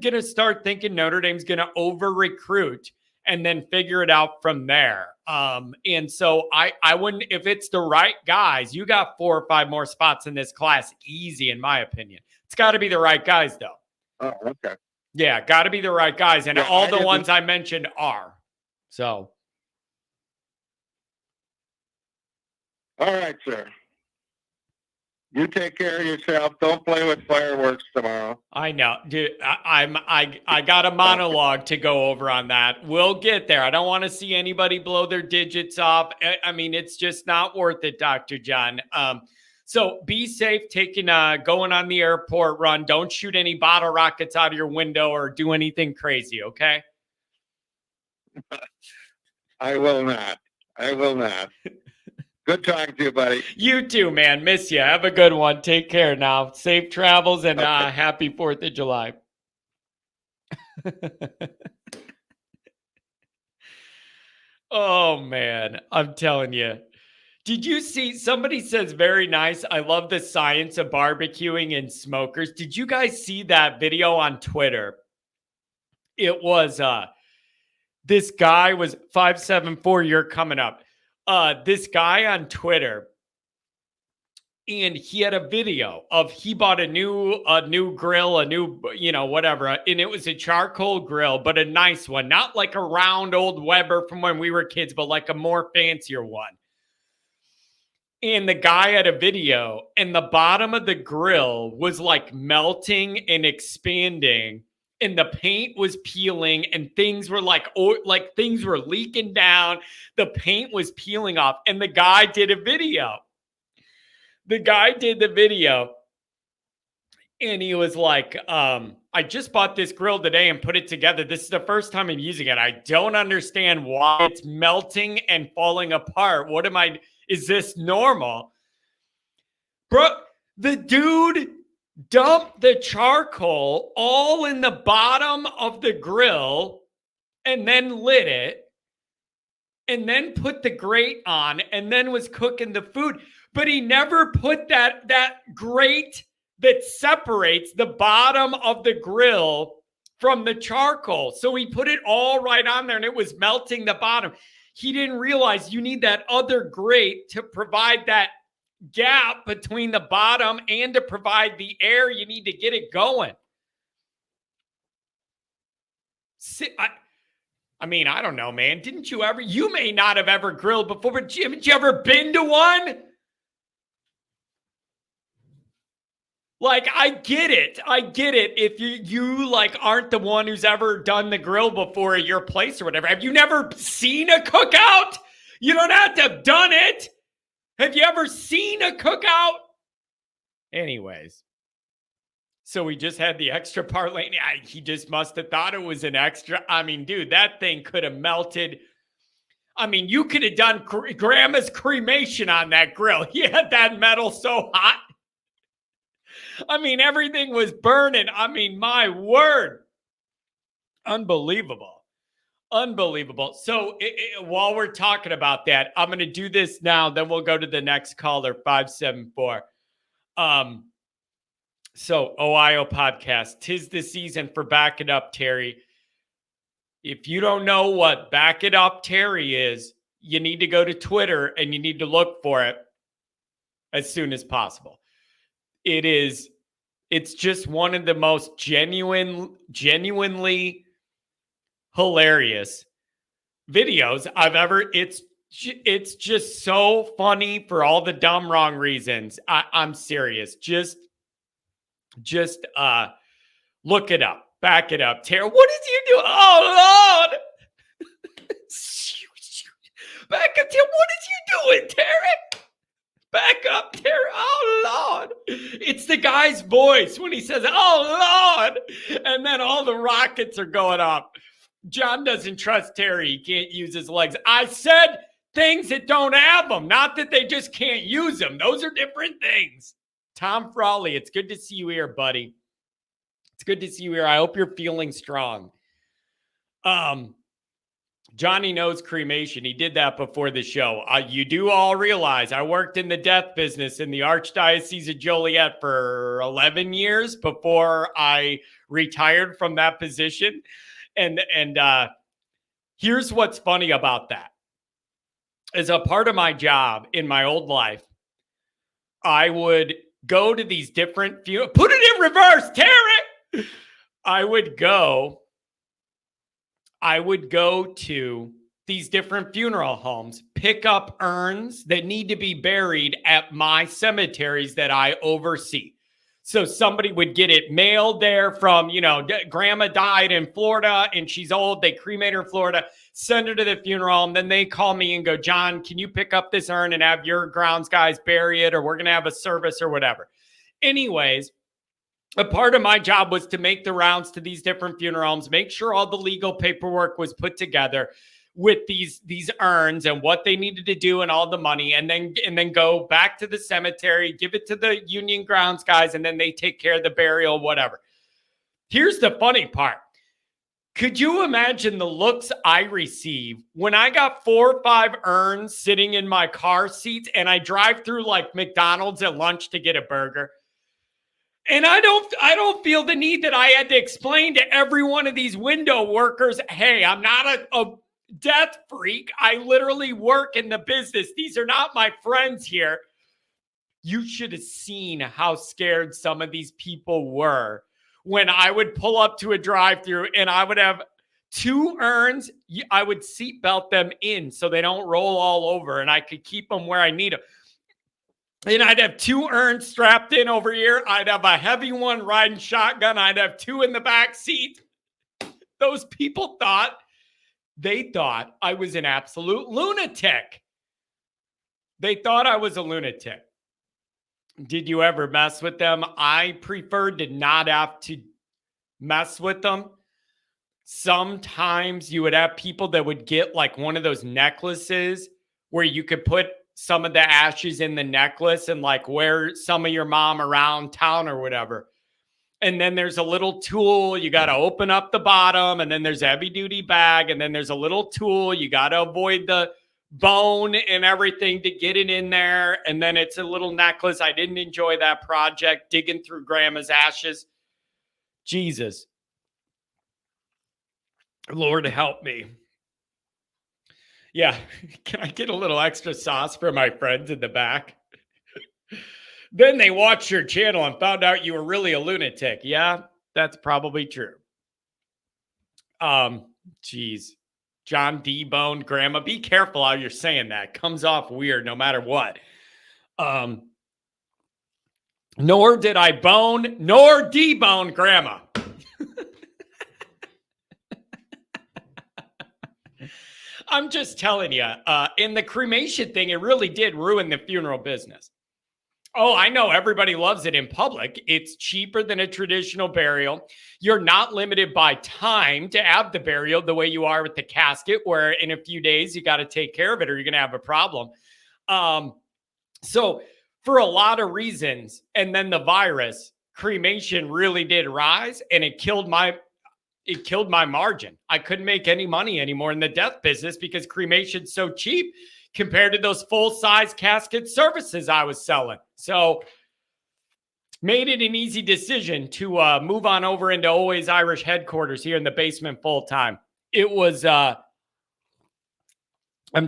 going to start thinking Notre Dame's going to over-recruit and then figure it out from there. And so I wouldn't, if it's the right guys, you got 4 or 5 more spots in this class, easy in my opinion. It's got to be the right guys, though. Oh, okay. Yeah, got to be the right guys. And all the ones I mentioned are. So. All right, sir. You take care of yourself. Don't play with fireworks tomorrow. I know, dude. I got a monologue to go over on that. We'll get there. I don't want to see anybody blow their digits off. I mean, it's just not worth it, Dr. John. So be safe going on the airport run. Don't shoot any bottle rockets out of your window or do anything crazy, okay? I will not. Good talking to you, buddy. You too, man. Miss you. Have a good one. Take care now. Safe travels and happy 4th of July. Oh, man. I'm telling you. Did you see, somebody says very nice. I love the science of barbecuing and smokers. Did you guys see that video on Twitter? It was, this guy was 574. You're coming up. This guy on Twitter, and he had a video of he bought a new grill, a new, whatever. And it was a charcoal grill, but a nice one, not like a round old Weber from when we were kids, but like a more fancier one. And the guy had a video and the bottom of the grill was like melting and expanding. And the paint was peeling and things were like things were leaking down. The paint was peeling off. And the guy did a video. And he was like, I just bought this grill today and put it together. This is the first time I'm using it. I don't understand why it's melting and falling apart. Is this normal? Bro, the dude dumped the charcoal all in the bottom of the grill and then lit it and then put the grate on and then was cooking the food. But he never put that grate that separates the bottom of the grill from the charcoal. So he put it all right on there and it was melting the bottom. He didn't realize you need that other grate to provide that gap between the bottom and to provide the air you need to get it going. I mean, I don't know, man. You may not have ever grilled before, but haven't you ever been to one? Like, I get it. If you like aren't the one who's ever done the grill before at your place or whatever. Have you never seen a cookout? You don't have to have done it. Have you ever seen a cookout? Anyways, so we just had the extra part lane. He just must have thought it was an extra. I mean, dude, that thing could have melted. I mean, you could have done Grandma's cremation on that grill. He had that metal so hot. I mean, everything was burning. I mean, my word. Unbelievable. So while we're talking about that, I'm going to do this now. Then we'll go to the next caller, 574. So, Ohio podcast, 'tis the season for Back It Up, Terry. If you don't know what Back It Up, Terry is, you need to go to Twitter and you need to look for it as soon as possible. It's just one of the most genuinely hilarious videos I've ever. It's just so funny for all the dumb, wrong reasons. I'm serious. Just look it up. Back it up. Tara, what did you do? Oh, Lord. Back up, Tara. What is you doing, Terry? Back up, Terry. Oh, Lord. It's the guy's voice when he says, oh, Lord. And then all the rockets are going up. John doesn't trust Terry. He can't use his legs. I said things that don't have them, not that they just can't use them. Those are different things. Tom Frawley, it's good to see you here, buddy. It's good to see you here. I hope you're feeling strong. Johnny knows cremation. He did that before the show. You do all realize I worked in the death business in the Archdiocese of Joliet for 11 years before I retired from that position. And here's what's funny about that. As a part of my job in my old life, I would go to these different funerals. Put it in reverse, Terry! I would go to these different funeral homes, pick up urns that need to be buried at my cemeteries that I oversee. So somebody would get it mailed there from, grandma died in Florida and she's old. They cremate her in Florida, send her to the funeral. And then they call me and go, John, can you pick up this urn and have your grounds guys bury it? Or we're going to have a service or whatever. Anyways, a part of my job was to make the rounds to these different funeral homes, make sure all the legal paperwork was put together with these urns and what they needed to do and all the money, and then go back to the cemetery, give it to the union grounds guys, and then they take care of the burial, whatever. Here's the funny part. Could you imagine the looks I receive when I got 4 or 5 urns sitting in my car seats and I drive through like McDonald's at lunch to get a burger? And I don't feel the need that I had to explain to every one of these window workers, hey, I'm not a death freak. I literally work in the business. These are not my friends here. You should have seen how scared some of these people were when I would pull up to a drive-thru and I would have 2 urns. I would seatbelt them in so they don't roll all over and I could keep them where I need them. And I'd have 2 urns strapped in over here. I'd have a heavy one riding shotgun. I'd have 2 in the back seat. Those people thought I was an absolute lunatic. They thought I was a lunatic. Did you ever mess with them? I preferred to not have to mess with them. Sometimes you would have people that would get like one of those necklaces where you could put some of the ashes in the necklace and like wear some of your mom around town or whatever. And then there's a little tool. You got to open up the bottom, and then there's a heavy duty bag. And then there's a little tool. You got to avoid the bone and everything to get it in there. And then it's a little necklace. I didn't enjoy that project, digging through grandma's ashes. Jesus. Lord help me. Yeah, can I get a little extra sauce for my friends in the back? Then they watched your channel and found out you were really a lunatic. Yeah, that's probably true. Geez. John deboned grandma. Be careful how you're saying that. Comes off weird no matter what. Nor did I bone nor debone grandma. I'm just telling you, in the cremation thing, it really did ruin the funeral business. Oh, I know everybody loves it in public. It's cheaper than a traditional burial. You're not limited by time to have the burial the way you are with the casket, where in a few days you got to take care of it or you're going to have a problem. So for a lot of reasons, and then the virus, cremation really did rise, and it killed my margin. I couldn't make any money anymore in the death business because cremation's so cheap compared to those full-size casket services I was selling. So Made it an easy decision to move on over into Always Irish headquarters here in the basement full time. It was, I'm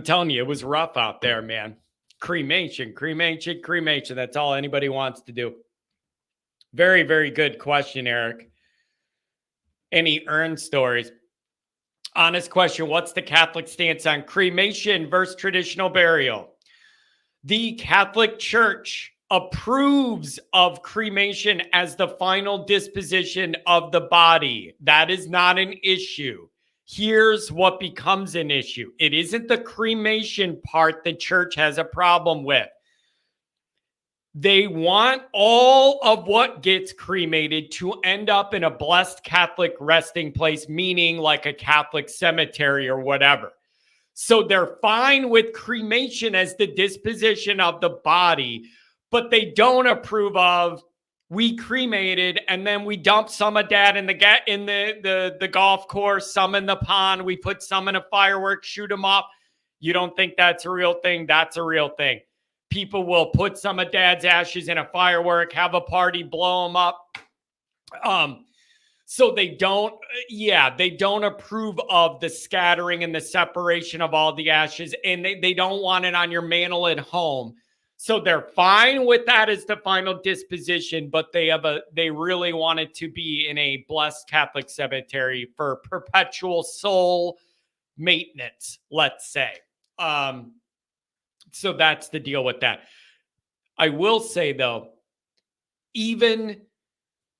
telling you, it was rough out there, man. Cremation. That's all anybody wants to do. Very, very good question, Eric. Any urn stories? Honest question. What's the Catholic stance on cremation versus traditional burial? The Catholic Church approves of cremation as the final disposition of the body. That is not an issue. Here's what becomes an issue. It isn't the cremation part the church has a problem with. They want all of what gets cremated to end up in a blessed Catholic resting place, meaning like a Catholic cemetery or whatever. So they're fine with cremation as the disposition of the body, but they don't approve of we cremated and then we dump some of dad in the golf course, some in the pond, we put some in a firework, shoot them off. You don't think that's a real thing? That's a real thing. People will put some of dad's ashes in a firework, have a party, blow them up. So they don't approve of the scattering and the separation of all the ashes, and they don't want it on your mantle at home. So they're fine with that as the final disposition, but they really want it to be in a blessed Catholic cemetery for perpetual soul maintenance, let's say. So that's the deal with that. I will say, though, even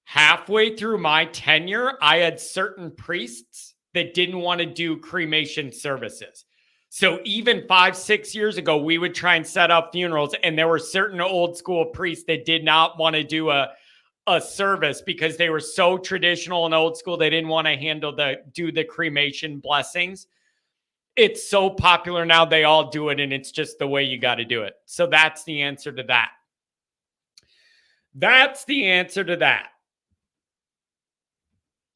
halfway through my tenure, I had certain priests that didn't want to do cremation services. So even 5-6 years ago, we would try and set up funerals, and there were certain old school priests that did not want to do a service because they were so traditional and old school. They didn't want to do the cremation blessings. It's so popular now, they all do it, and it's just the way you got to do it. So that's the answer to that. That's the answer to that.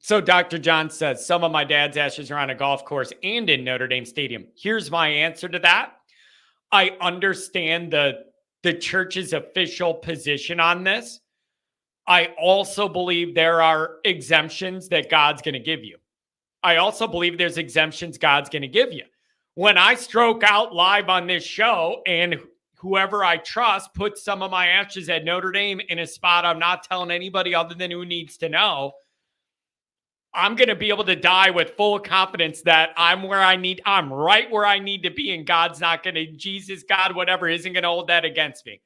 So Dr. John says, some of my dad's ashes are on a golf course and in Notre Dame Stadium. Here's my answer to that. I understand the church's official position on this. I also believe there are exemptions that God's going to give you. I also believe there's exemptions God's going to give you. When I stroke out live on this show and whoever I trust puts some of my ashes at Notre Dame in a spot I'm not telling anybody other than who needs to know, I'm going to be able to die with full confidence that I'm right where I need to be, and God's not going to, Jesus, God, whatever, isn't going to hold that against me.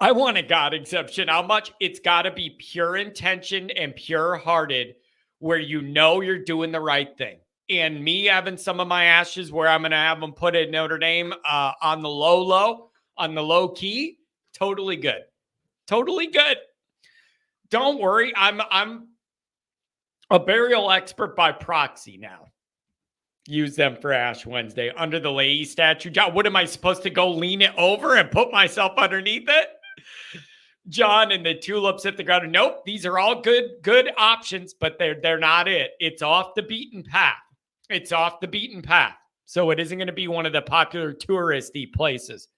I want a God exception. How much? It's got to be pure intention and pure hearted where you know you're doing the right thing. And me having some of my ashes where I'm going to have them put at Notre Dame on the low key, totally good. Totally good. Don't worry. I'm a burial expert by proxy now. Use them for Ash Wednesday under the Leahy statue. John, what am I supposed to go lean it over and put myself underneath it? John and the tulips at the ground. Nope, these are all good options, but they're not it. It's off the beaten path. It's off the beaten path. So it isn't going to be one of the popular touristy places.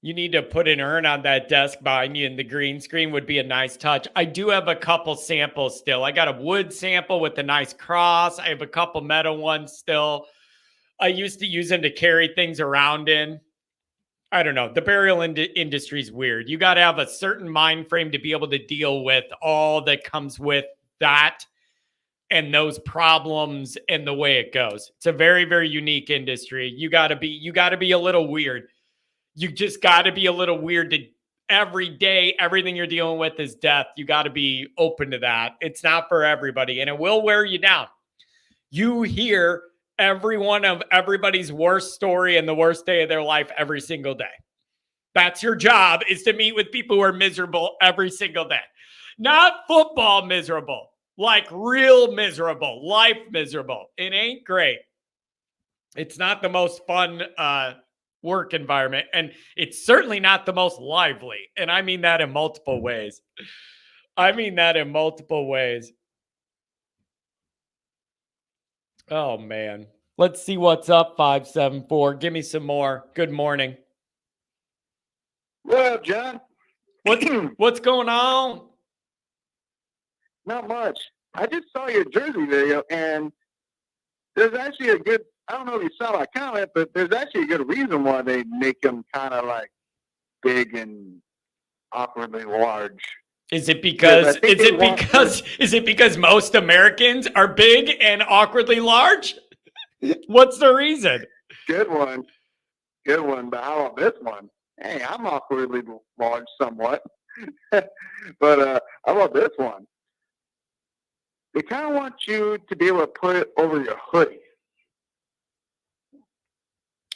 You need to put an urn on that desk behind you, and the green screen would be a nice touch. I do have a couple samples still. I got a wood sample with a nice cross. I have a couple metal ones still. I used to use them to carry things around in. I don't know. The burial industry is weird. You got to have a certain mind frame to be able to deal with all that comes with that and those problems and the way it goes. It's a very, very unique industry. You got to be a little weird. You just got to be a little weird to every day. Everything you're dealing with is death. You got to be open to that. It's not for everybody, and it will wear you down. You hear every one of everybody's worst story and the worst day of their life every single day. That's your job, is to meet with people who are miserable every single day. Not football miserable, like real miserable, life miserable. It ain't great. It's not the most fun work environment, and it's certainly not the most lively. And I mean that in multiple ways. Oh, man. Let's see what's up, 574. Give me some more. Good morning. What up, John? What's going on? Not much. I just saw your jersey video, and there's actually a good, I don't know if you saw my comment, but there's actually a good reason why they make them kind of like big and awkwardly large. Is it because most Americans are big and awkwardly large? What's the reason? Good one. Good one. But how about this one? Hey, I'm awkwardly large somewhat. But how about this one? They kind of want you to be able to put it over your hoodie.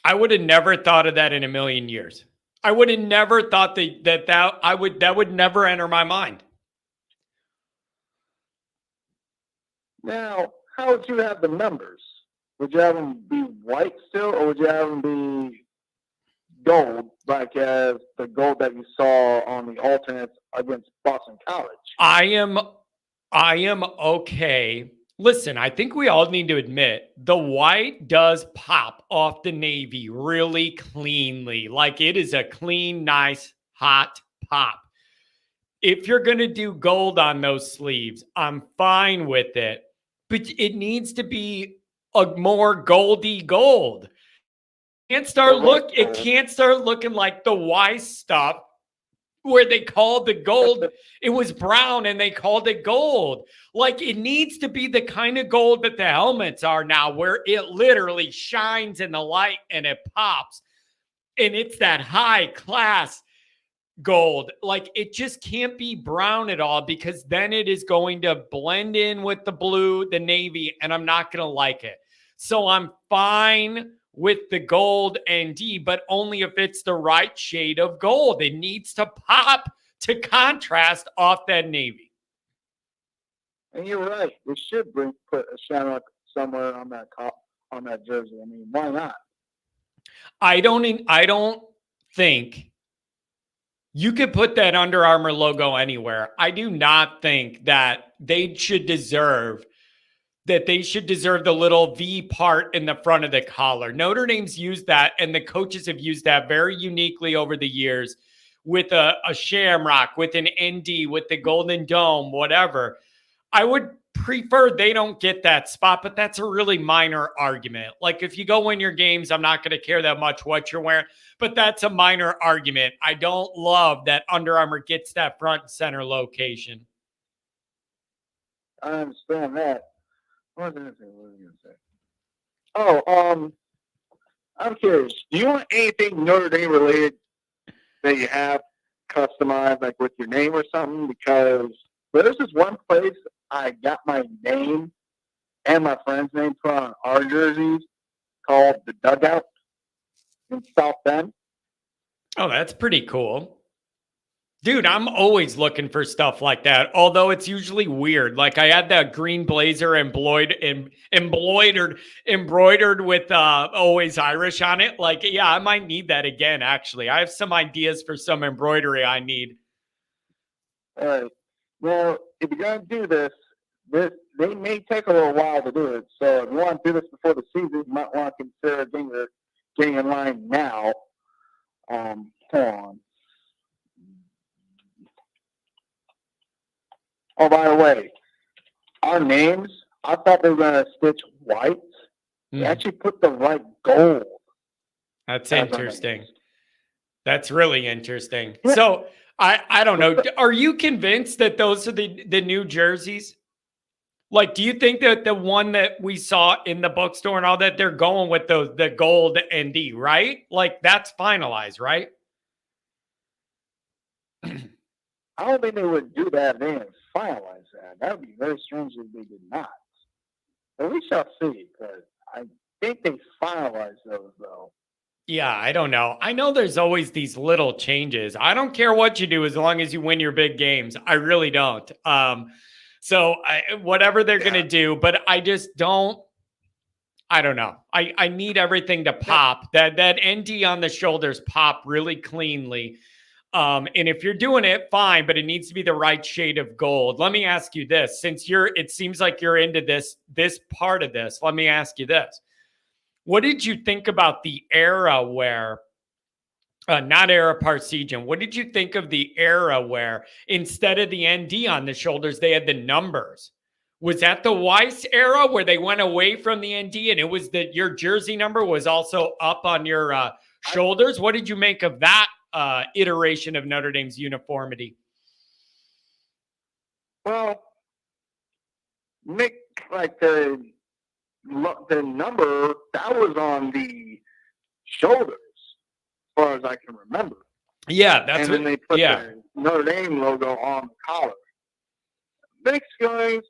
I would have never thought of that in a million years. I would have never thought that would never enter my mind. Now, how would you have the numbers? Would you have them be white still, or would you have them be gold, like as the gold that you saw on the alternates against Boston College? I am okay. Listen, I think we all need to admit the white does pop off the navy really cleanly. Like it is a clean, nice, hot pop. If you're going to do gold on those sleeves, I'm fine with it. But it needs to be a more goldy gold. It can't start looking like the Y stuff where they called the gold, it was brown and they called it gold. Like it needs to be the kind of gold that the helmets are now, where it literally shines in the light and it pops. And it's that high class gold. Like it just can't be brown at all, because then it is going to blend in with the blue, the navy, and I'm not going to like it. So I'm fine with the gold ND, but only if it's the right shade of gold. It needs to pop to contrast off that navy. And you're right. We should put a shadow somewhere on that jersey. I mean, why not? I don't think you could put that Under Armour logo anywhere. I do not think that they should deserve the little V part in the front of the collar. Notre Dame's used that, and the coaches have used that very uniquely over the years with a shamrock, with an ND, with the Golden Dome, whatever. I would prefer they don't get that spot, but that's a really minor argument. Like if you go win your games, I'm not going to care that much what you're wearing, but that's a minor argument. I don't love that Under Armour gets that front and center location. I understand that. What was I going to say? Oh, I'm curious. Do you want anything Notre Dame related that you have customized, like with your name or something? Because there's this one place I got my name and my friend's name put on our jerseys called the Dugout in South Bend. Oh, that's pretty cool. Dude, I'm always looking for stuff like that, although it's usually weird. Like I had that green blazer embroidered with Always Irish on it. Like, yeah, I might need that again, actually. I have some ideas for some embroidery I need. All right. Well, if you're going to do this, they may take a little while to do it. So if you want to do this before the season, you might want to consider getting in line now. Hold on. Oh, by the way, our names, I thought they were going to stitch white. They actually put the right gold. That's interesting. That's really interesting. Yeah. So I don't know. Are you convinced that those are the new jerseys? Like, do you think that the one that we saw in the bookstore and all that, they're going with the gold ND, right? Like that's finalized, right? I don't think they would do that and then finalize that. That would be very strange if they did not. But we shall see, because I think they finalized those, though. Yeah, I don't know. I know there's always these little changes. I don't care what you do as long as you win your big games. I really don't. So whatever they're going to do, but I just don't. I don't know. I need everything to pop. That ND on the shoulders pop really cleanly. And if you're doing it, fine, but it needs to be the right shade of gold. Let me ask you this, since it seems like you're into this part of this. Let me ask you this. What did you think about the era where, not era Parsegian, what did you think of the era where instead of the ND on the shoulders, they had the numbers? Was that the Weiss era where they went away from the ND and it was that your jersey number was also up on your shoulders? What did you make of that iteration of Notre Dame's uniformity? Well, Nick, like the number that was on the shoulders, as far as I can remember. Yeah, that's and then they put the Notre Dame logo on the collar. Nick's feelings,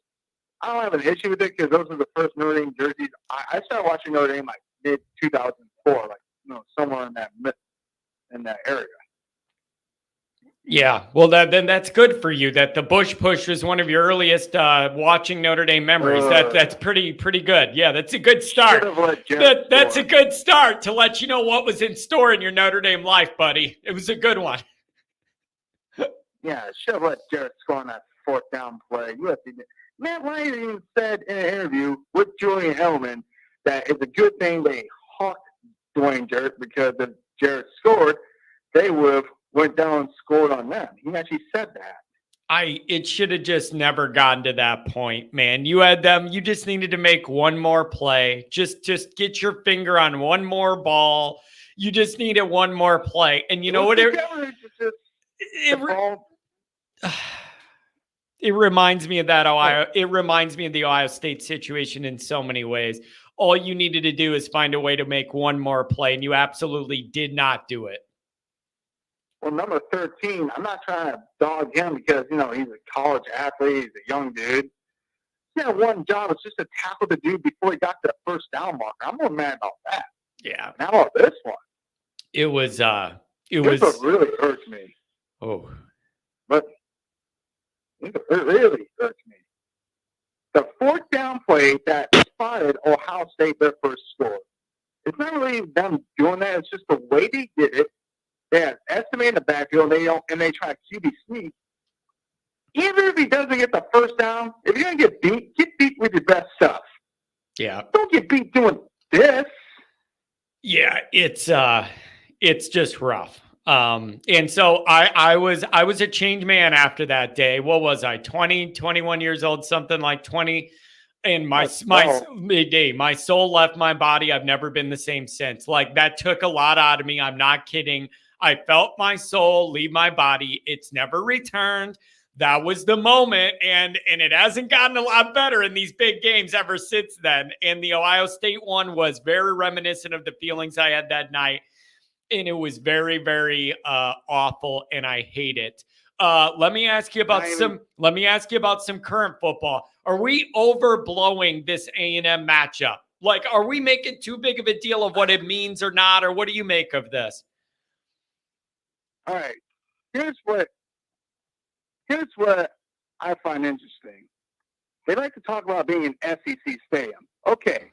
I don't have an issue with it because those are the first Notre Dame jerseys. I started watching Notre Dame like mid 2004, like somewhere in that area. Yeah, well, then that's good for you. That the Bush push was one of your earliest watching Notre Dame memories. That's pretty good. Yeah, that's a good start. That's a good start to let you know what was in store in your Notre Dame life, buddy. It was a good one. Yeah, should have let Jarrett score on that fourth down play. Matt Ryan even said in an interview with Julian Edelman that it's a good thing they hawked Dwayne Jarrett because if Jarrett scored, they would have went down and scored on them. He actually said that. It should have just never gotten to that point, man. You had them. You just needed to make one more play. Just get your finger on one more ball. You just needed one more play. And you know what? It reminds me of that Ohio. It reminds me of the Ohio State situation in so many ways. All you needed to do is find a way to make one more play, and you absolutely did not do it. Well, number 13, I'm not trying to dog him because, he's a college athlete. He's a young dude. He had one job. It's just to tackle the dude before he got to the first down marker. I'm more mad about that. Yeah. How about this one? This what really hurts me. Oh. But it really hurts me. The fourth down play that inspired Ohio State their first score. It's not really them doing that. It's just the way they did it. They have estimate in the backfield, and they try QB sneak. Even if he doesn't get the first down, if you're gonna get beat with your best stuff. Yeah. Don't get beat doing this. Yeah, it's just rough. And so I was a changed man after that day. What was I? 20, 21 years old, something like 20. And my soul left my body. I've never been the same since. Like that took a lot out of me. I'm not kidding. I felt my soul leave my body. It's never returned. That was the moment. And it hasn't gotten a lot better in these big games ever since then. And the Ohio State one was very reminiscent of the feelings I had that night. And it was very, very awful. And I hate it. Let me ask you about some current football. Are we overblowing this A&M matchup? Like, are we making too big of a deal of what it means or not? Or what do you make of this? All right. Here's what I find interesting. They like to talk about being an SEC stadium. Okay.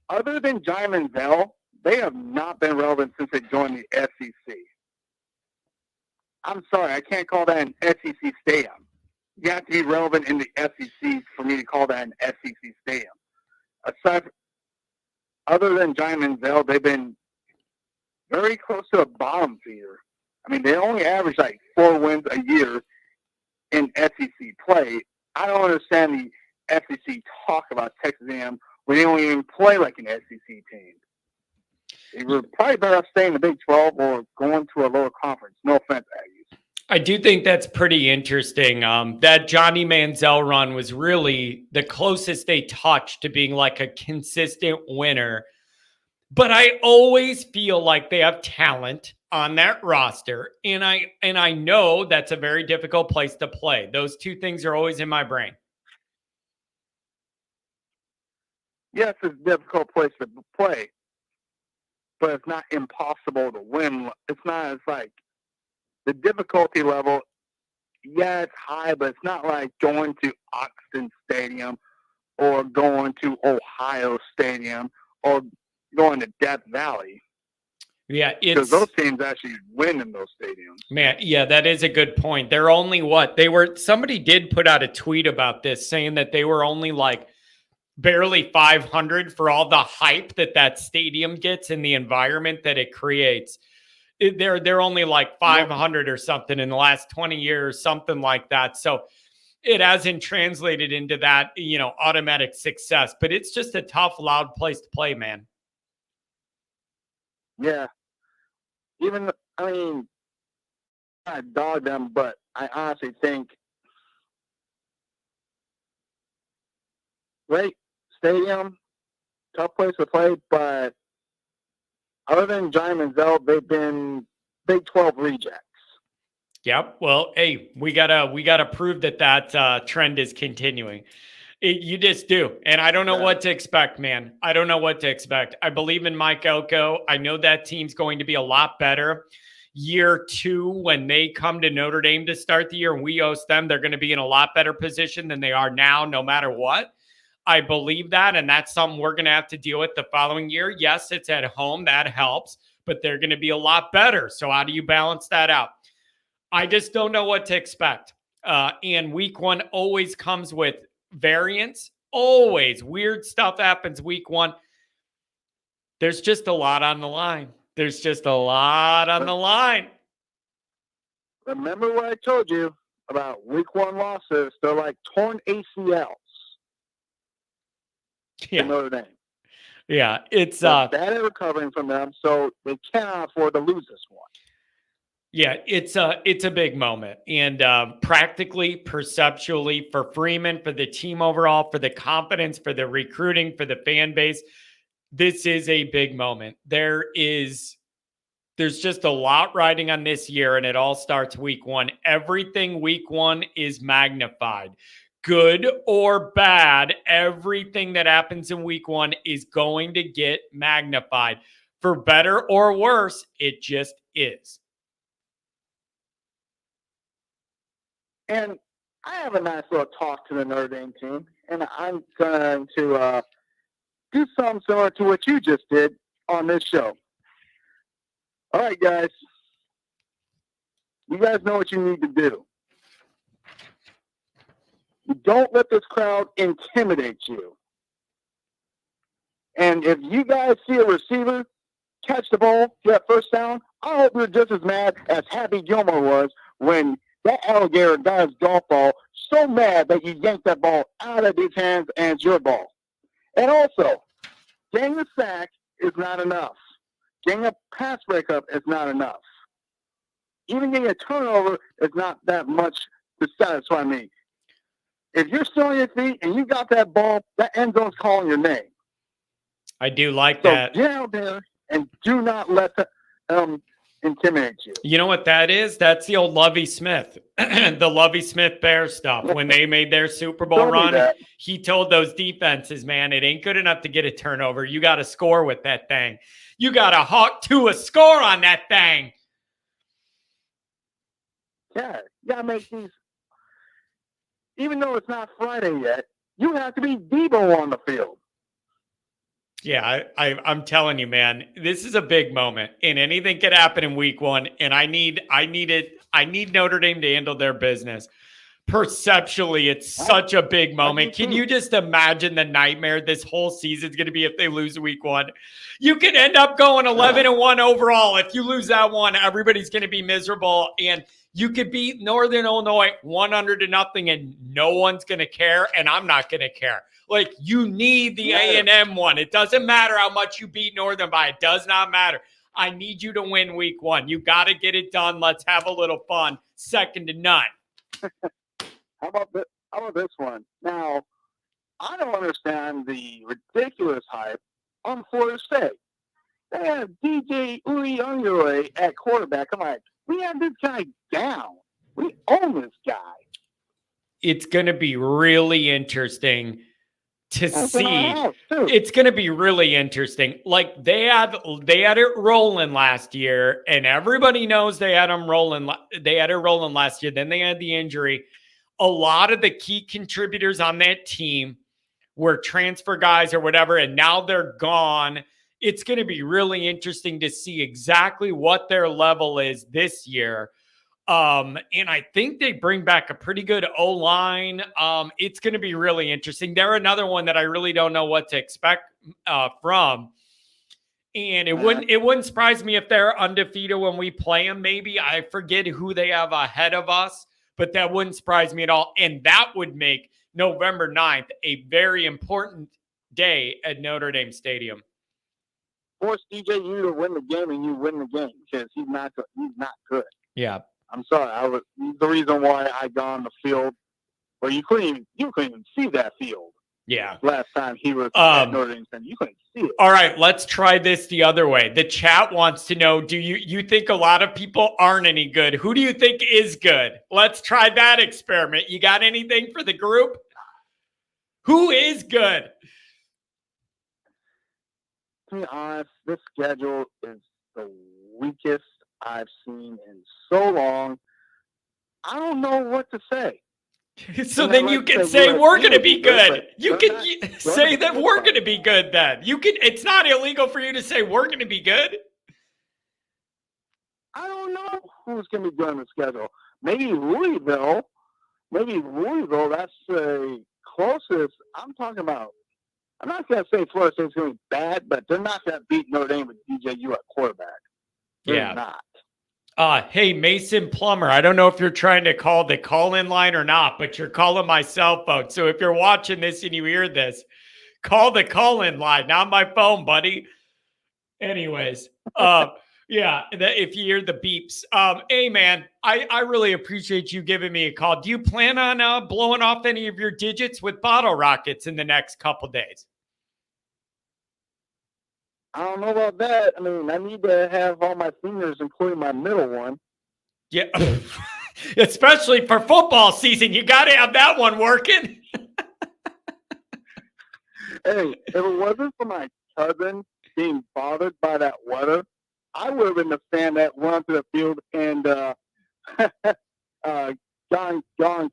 Other than Johnny Manziel, they have not been relevant since they joined the SEC. I'm sorry, I can't call that an SEC stadium. You have to be relevant in the SEC for me to call that an SEC stadium. Other than Johnny Manziel, they've been very close to a bottom feeder. I mean, they only average like 4 wins a year in SEC play. I don't understand the SEC talk about Texas A&M when they don't even play like an SEC team. They were probably better off staying in the Big 12 or going to a lower conference. No offense, Aggies. I do think that's pretty interesting. That Johnny Manziel run was really the closest they touched to being like a consistent winner. But I always feel like they have talent on that roster. And I know that's a very difficult place to play. Those two things are always in my brain. Yes, it's a difficult place to play. But it's not impossible to win. It's like the difficulty level, yeah, it's high, but it's not like going to Oxton Stadium or going to Ohio Stadium or going to Death Valley. Yeah, because those teams actually win in those stadiums. Man, yeah, that is a good point. They're only somebody did put out a tweet about this saying that they were only like barely 500 for all the hype that stadium gets and the environment that it creates. They're only like 500 or something in the last 20 years, something like that. So it hasn't translated into that, automatic success, but it's just a tough, loud place to play, man. Yeah. I dog them, but I honestly think great stadium, tough place to play, but other than Giant Manziel, they've been Big 12 rejects. Yep. Well, hey, we gotta prove that trend is continuing. You just do. And I don't know what to expect, man. I don't know what to expect. I believe in Mike Elko. I know that team's going to be a lot better. Year 2, when they come to Notre Dame to start the year and we host them, they're going to be in a lot better position than they are now, no matter what. I believe that, and that's something we're going to have to deal with the following year. Yes, it's at home. That helps, but they're going to be a lot better. So how do you balance that out? I just don't know what to expect. And week 1 always comes with variance. Always. Weird stuff happens week 1. There's just a lot on the line. There's just a lot on the line. Remember what I told you about week 1 losses? They're like torn ACLs in Notre Dame. Yeah, it's bad at recovering from them, so they cannot afford to lose this one. Yeah, it's a big moment, and practically, perceptually, for Freeman, for the team overall, for the confidence, for the recruiting, for the fan base, this is a big moment. There's just a lot riding on this year, and it all starts week 1. Everything week 1 is magnified. Good or bad, everything that happens in week 1 is going to get magnified. For better or worse, it just is. And I have a nice little talk to the Notre Dame team, and I'm going to do something similar to what you just did on this show. All right, guys. You guys know what you need to do. Don't let this crowd intimidate you. And if you guys see a receiver catch the ball, get first down, I hope you're just as mad as Happy Gilmore was when that alligator got his golf ball, so mad that you yanked that ball out of his hands and it's your ball. And also, getting a sack is not enough. Getting a pass breakup is not enough. Even getting a turnover is not that much to satisfy me. If you're still on your feet and you got that ball, that end zone's calling your name. I do like that. Get out there and do not let them intimidate you. You know what that is? That's the old Lovie Smith, the Lovie Smith Bear stuff. When they made their Super Bowl run, he told those defenses, man, it ain't good enough to get a turnover. You got to score with that thing. You got to hawk to a score on that thing. Yeah, you got to make these. Even though it's not Friday yet, you have to be Debo on the field. Yeah, I'm telling you, man, this is a big moment, and anything could happen in week 1. And I need Notre Dame to handle their business. Perceptually, it's such a big moment. Can you just imagine the nightmare this whole season's going to be if they lose week 1? You could end up going 11-1 overall. If you lose that one, everybody's going to be miserable, and you could beat Northern Illinois 100-0, and no one's going to care, and I'm not going to care. Like, you need the A&M one. It doesn't matter how much you beat Northern by. It does not matter. I need you to win week 1. You got to get it done. Let's have a little fun. Second to none. How about this one? Now, I don't understand the ridiculous hype on Florida State. They have DJ Uiagalelei at quarterback. I'm like, we have this guy down. We own this guy. It's going to be really interesting to see. It's going to be really interesting. Like, they had it rolling last year, and everybody knows they had them rolling. They had it rolling last year. Then they had the injury. A lot of the key contributors on that team were transfer guys or whatever, and now they're gone. It's going to be really interesting to see exactly what their level is this year. And I think they bring back a pretty good O-line. It's going to be really interesting. They're another one that I really don't know what to expect from. And it wouldn't surprise me if they're undefeated when we play them. Maybe I forget who they have ahead of us, but that wouldn't surprise me at all. And that would make November 9th a very important day at Notre Dame Stadium. Force DJU to win the game, and you win the game because he's not good. Yeah, I'm sorry. He's the reason why I got on the field, where you couldn't even see that field. Yeah. Last time he was at Notre Dame, you couldn't see it. All right, let's try this the other way. The chat wants to know, do you think a lot of people aren't any good? Who do you think is good? Let's try that experiment. You got anything for the group? Who is good? To be honest, this schedule is the weakest I've seen in so long. I don't know what to say. So then you can say we're going to be good. You can say that we're going to be good then. It's not illegal for you to say we're going to be good. I don't know who's going to be good on the schedule. Maybe Louisville. That's the closest I'm talking about. I'm not going to say Florida State's going to be bad, but they're not going to beat Notre Dame with DJU at quarterback. They're not. Hey, Mason Plummer, I don't know if you're trying to call the call-in line or not, but you're calling my cell phone. So if you're watching this and you hear this, call the call-in line, not my phone, buddy. Anyways, if you hear the beeps. Hey, man, I really appreciate you giving me a call. Do you plan on blowing off any of your digits with bottle rockets in the next couple days? I don't know about that. I mean, I need to have all my fingers, including my middle one. Yeah, especially for football season. You got to have that one working. Hey, if it wasn't for my cousin being bothered by that weather, I would have been the fan that went to the field and John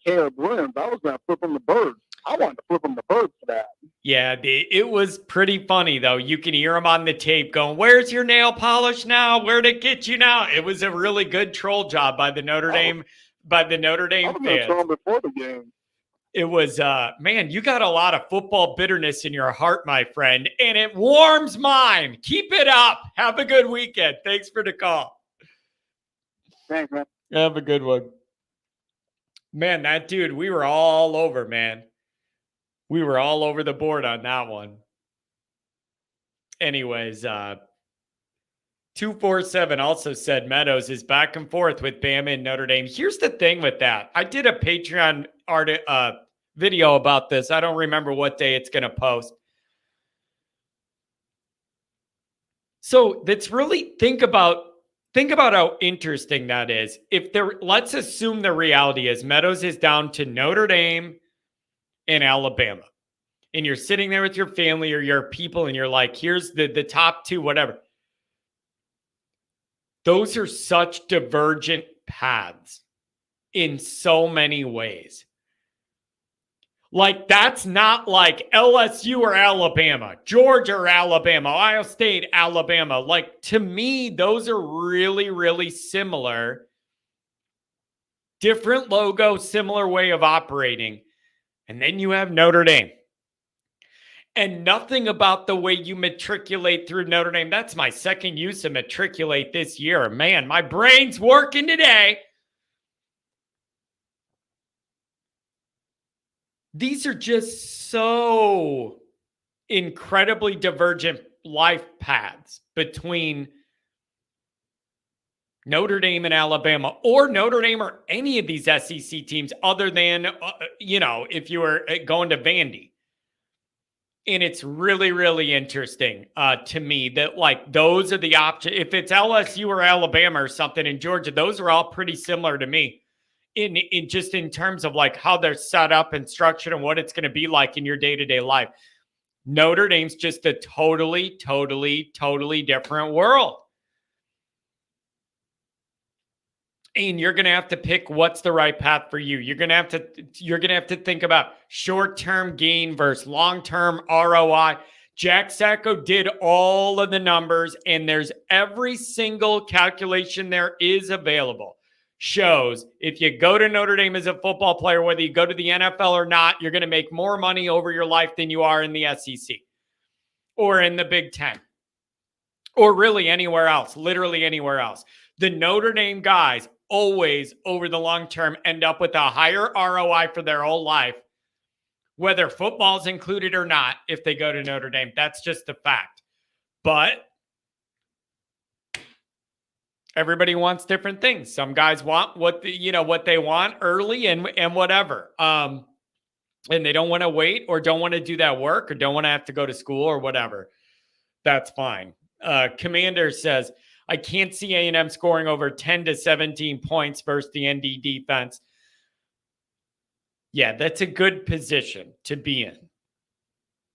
Caleb Williams. I was going to flip him the bird. I wanted to flip him the bird for that. Yeah, it was pretty funny, though. You can hear him on the tape going, "Where's your nail polish now? Where'd it get you now?" It was a really good troll job by the Notre Dame fans. I was going to troll him before the game. It was, man, you got a lot of football bitterness in your heart, my friend, and it warms mine. Keep it up. Have a good weekend. Thanks for the call. Thanks, man. Have a good one. Man, that dude, we were all over, man. We were all over the board on that one. Anyways, 247 also said Meadows is back and forth with Bama and Notre Dame. Here's the thing with that. I did a Patreon video about this. I don't remember what day it's going to post. So that's really think about how interesting that is. Let's assume the reality is Meadows is down to Notre Dame in Alabama, and you're sitting there with your family or your people, and you're like, here's the top two, whatever. Those are such divergent paths in so many ways. Like, that's not like LSU or Alabama, Georgia or Alabama, Ohio State, Alabama. Like, to me, those are really, really similar. Different logo, similar way of operating. And then you have Notre Dame. And nothing about the way you matriculate through Notre Dame. That's my second use of matriculate this year. Man, my brain's working today. These are just so incredibly divergent life paths between Notre Dame and Alabama, or Notre Dame or any of these SEC teams other than, if you were going to Vandy. And it's really, really interesting to me that, like, those are the options. If it's LSU or Alabama or something in Georgia, those are all pretty similar to me in just in terms of, like, how they're set up and structured and what it's going to be like in your day-to-day life. Notre Dame's just a totally, totally, totally different world. And you're going to have to pick what's the right path for you. You're going to have to think about short-term gain versus long-term ROI. Jack Sacco did all of the numbers, and there's every single calculation there is available. shows if you go to Notre Dame as a football player, whether you go to the NFL or not, you're going to make more money over your life than you are in the SEC or in the Big Ten or really anywhere else, literally anywhere else. The Notre Dame guys always over the long term end up with a higher ROI for their whole life, whether football's included or not, if they go to Notre Dame. That's just a fact. But everybody wants different things. Some guys want what they want early and whatever. And they don't want to wait or don't want to do that work or don't want to have to go to school or whatever. That's fine. Commander says, I can't see A&M scoring over 10 to 17 points versus the ND defense. Yeah, that's a good position to be in.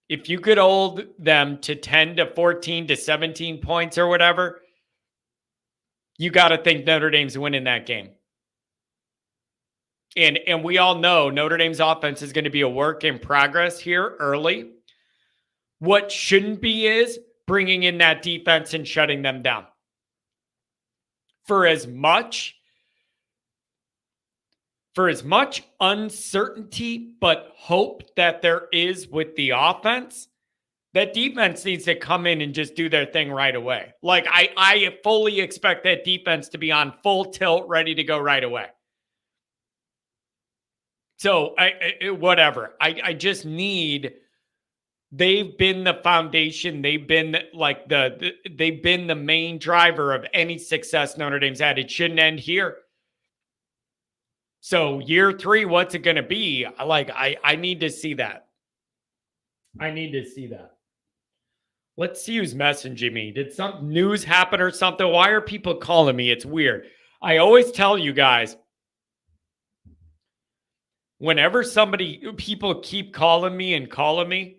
If you could hold them to 10 to 14 to 17 points or whatever, you got to think Notre Dame's winning that game. And we all know Notre Dame's offense is going to be a work in progress here early. What shouldn't be is bringing in that defense and shutting them down. For as much uncertainty but hope that there is with the offense, that defense needs to come in and just do their thing right away. Like, I fully expect that defense to be on full tilt, ready to go right away. So, whatever. I just need... They've been the foundation. They've been they've been the main driver of any success Notre Dame's had. It shouldn't end here. So year 3, what's it going to be? I need to see that. I need to see that. Let's see who's messaging me. Did some news happen or something? Why are people calling me? It's weird. I always tell you guys, whenever people keep calling me,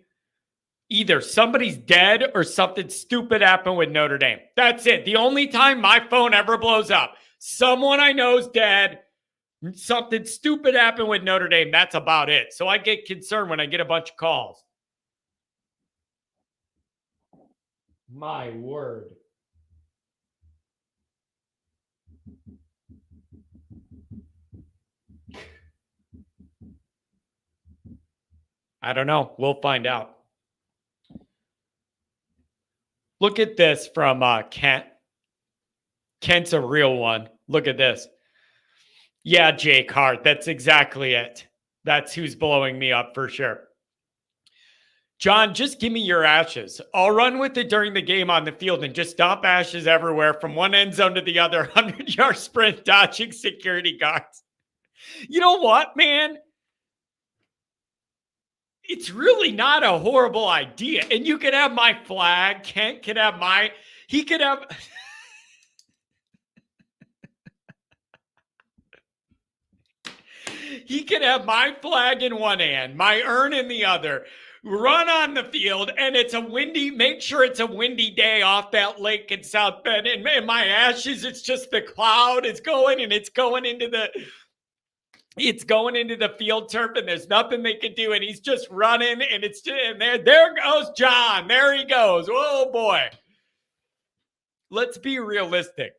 either somebody's dead or something stupid happened with Notre Dame. That's it. The only time my phone ever blows up, someone I know is dead, something stupid happened with Notre Dame. That's about it. So I get concerned when I get a bunch of calls. My word. I don't know. We'll find out. Look at this from Kent. Kent's a real one. Look at this. Yeah, Jake Hart. That's exactly it. That's who's blowing me up for sure. John, just give me your ashes. I'll run with it during the game on the field and just dump ashes everywhere from one end zone to the other. 100-yard sprint, dodging security guards. You know what, man? It's really not a horrible idea. And you could have my flag. Kent could have he could have. He could have my flag in one hand, my urn in the other, run on the field, and make sure it's a windy day off that lake in South Bend. And my ashes, it's just the cloud is going and it's going into the field turf, and there's nothing they can do, and he's just running, and there goes John. There he goes. Oh boy. Let's be realistic.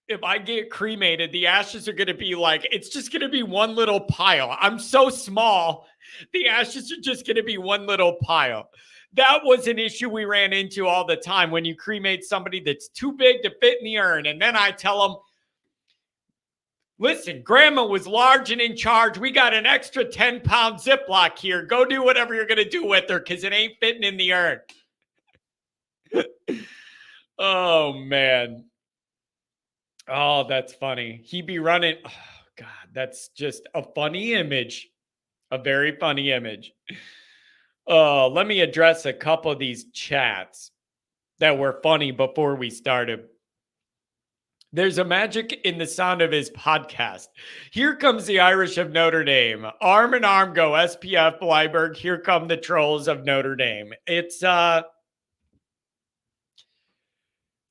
If I get cremated, the ashes are going to be it's just going to be one little pile. I'm so small. The ashes are just going to be one little pile. That was an issue we ran into all the time when you cremate somebody that's too big to fit in the urn. And then I tell them, listen, Grandma was large and in charge. We got an extra 10-pound Ziploc here. Go do whatever you're going to do with her because it ain't fitting in the urn. Oh, man. Oh, that's funny. He'd be running. Oh, God, that's just a funny image. A very funny image. Let me address a couple of these chats that were funny before we started. There's a magic in the sound of his podcast. Here comes the Irish of Notre Dame. Arm in arm go SPF Bleiberg. Here come the trolls of Notre Dame. It's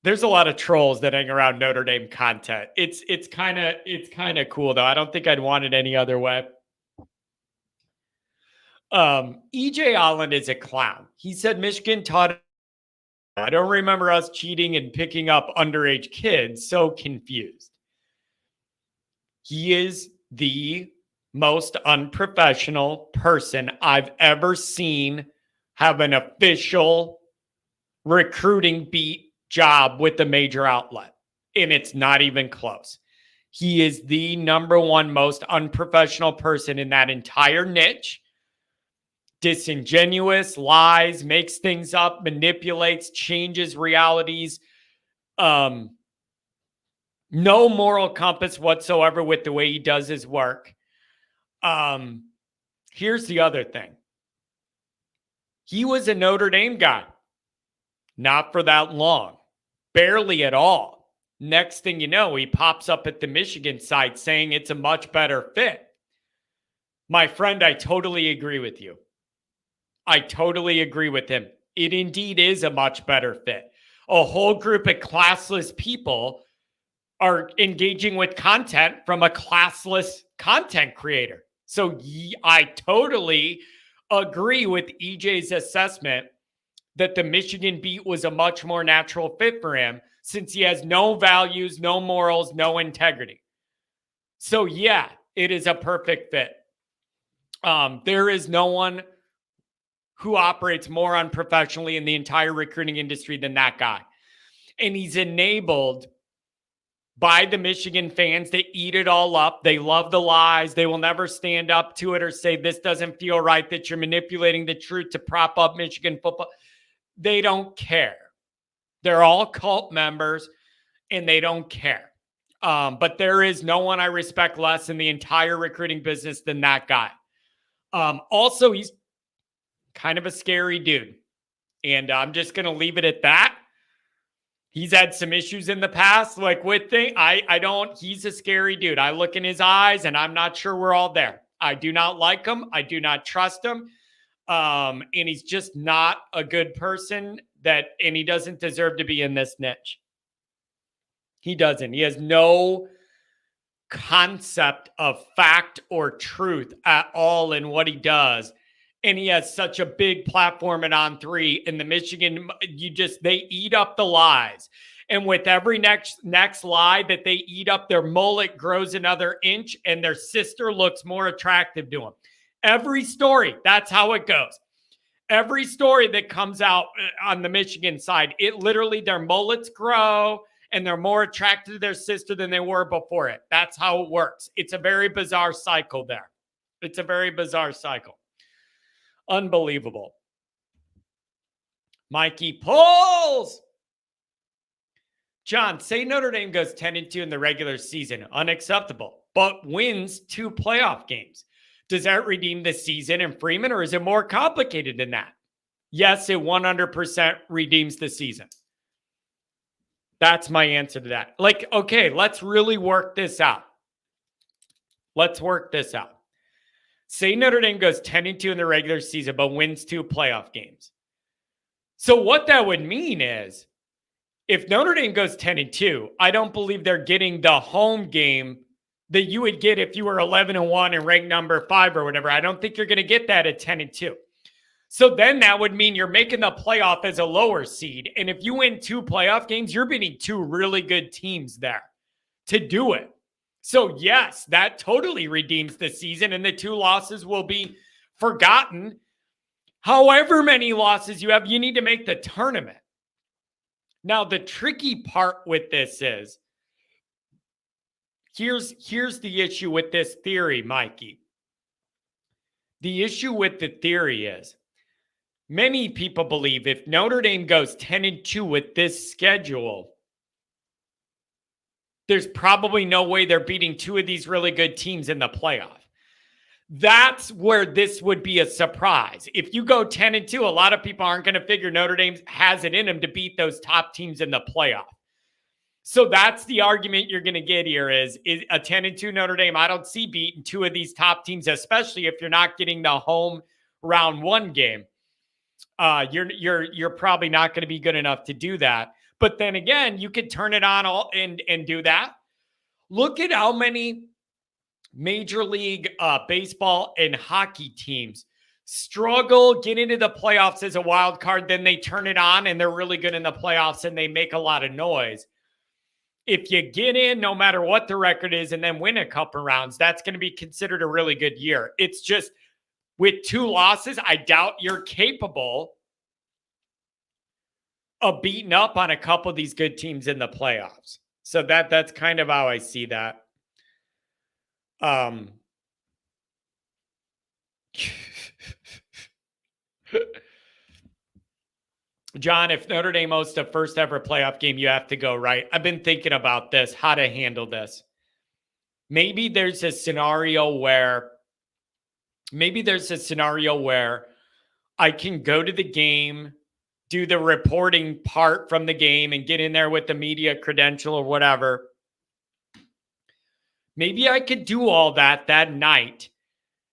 there's a lot of trolls that hang around Notre Dame content. It's kind of cool though. I don't think I'd want it any other way. EJ Holland is a clown. He said Michigan taught. I don't remember us cheating and picking up underage kids. So confused. He is the most unprofessional person I've ever seen have an official recruiting beat job with a major outlet. And it's not even close. He is the number one most unprofessional person in that entire niche. Disingenuous, lies, makes things up, manipulates, changes realities. No moral compass whatsoever with the way he does his work. Here's the other thing. He was a Notre Dame guy. Not for that long. Barely at all. Next thing you know, he pops up at the Michigan site saying it's a much better fit. My friend, I totally agree with you. I totally agree with him. It indeed is a much better fit. A whole group of classless people are engaging with content from a classless content creator. So I totally agree with EJ's assessment that the Michigan beat was a much more natural fit for him since he has no values, no morals, no integrity. So yeah, it is a perfect fit. There is no one who operates more unprofessionally in the entire recruiting industry than that guy. And he's enabled by the Michigan fans that eat it all up. They love the lies. They will never stand up to it or say, this doesn't feel right, that you're manipulating the truth to prop up Michigan football. They don't care. They're all cult members and they don't care. But there is no one I respect less in the entire recruiting business than that guy. Also, he's kind of a scary dude. And I'm just going to leave it at that. He's had some issues in the past, like with things. He's a scary dude. I look in his eyes and I'm not sure we're all there. I do not like him. I do not trust him. And he's just not a good person and he doesn't deserve to be in this niche. He doesn't. He has no concept of fact or truth at all in what he does. And he has such a big platform at On3 in the Michigan. They eat up the lies. And with every next lie that they eat up, their mullet grows another inch and their sister looks more attractive to them. Every story, that's how it goes. Every story that comes out on the Michigan side, it literally, their mullets grow and they're more attracted to their sister than they were before it. That's how it works. It's a very bizarre cycle there. It's a very bizarre cycle. Unbelievable. Mikey pulls. John, say Notre Dame goes 10-2 in the regular season. Unacceptable, but wins 2 playoff games. Does that redeem the season in Freeman, or is it more complicated than that? Yes, it 100% redeems the season. That's my answer to that. Like, okay, let's really work this out. Let's work this out. Say Notre Dame goes 10-2 in the regular season, but wins 2 playoff games. So what that would mean is, if Notre Dame goes 10-2, I don't believe they're getting the home game that you would get if you were 11-1 and ranked number 5 or whatever. I don't think you're going to get that at 10-2. So then that would mean you're making the playoff as a lower seed. And if you win 2 playoff games, you're beating 2 really good teams there to do it. So yes, that totally redeems the season and the 2 losses will be forgotten. However many losses you have, you need to make the tournament. Now, the tricky part with this is, here's the issue with this theory, Mikey. The issue with the theory is, many people believe if Notre Dame goes 10-2 with this schedule, there's probably no way they're beating 2 of these really good teams in the playoff. That's where this would be a surprise. If you go 10-2, a lot of people aren't going to figure Notre Dame has it in them to beat those top teams in the playoff. So that's the argument you're going to get here is a 10-2 Notre Dame. I don't see beating 2 of these top teams, especially if you're not getting the home round 1 game. You're probably not going to be good enough to do that. But then again, you could turn it on all and do that. Look at how many Major League baseball and hockey teams struggle, get into the playoffs as a wild card, then they turn it on and they're really good in the playoffs and they make a lot of noise. if you get in, no matter what the record is, and then win a couple rounds, that's going to be considered a really good year. It's just with 2 losses, I doubt you're capable of beating up on a couple of these good teams in the playoffs. So that's kind of how I see that. John, if Notre Dame hosts a first ever playoff game, you have to go, right? I've been thinking about this, how to handle this. Maybe there's a scenario where I can go to the game, do the reporting part from the game, and get in there with the media credential or whatever. Maybe I could do all that night.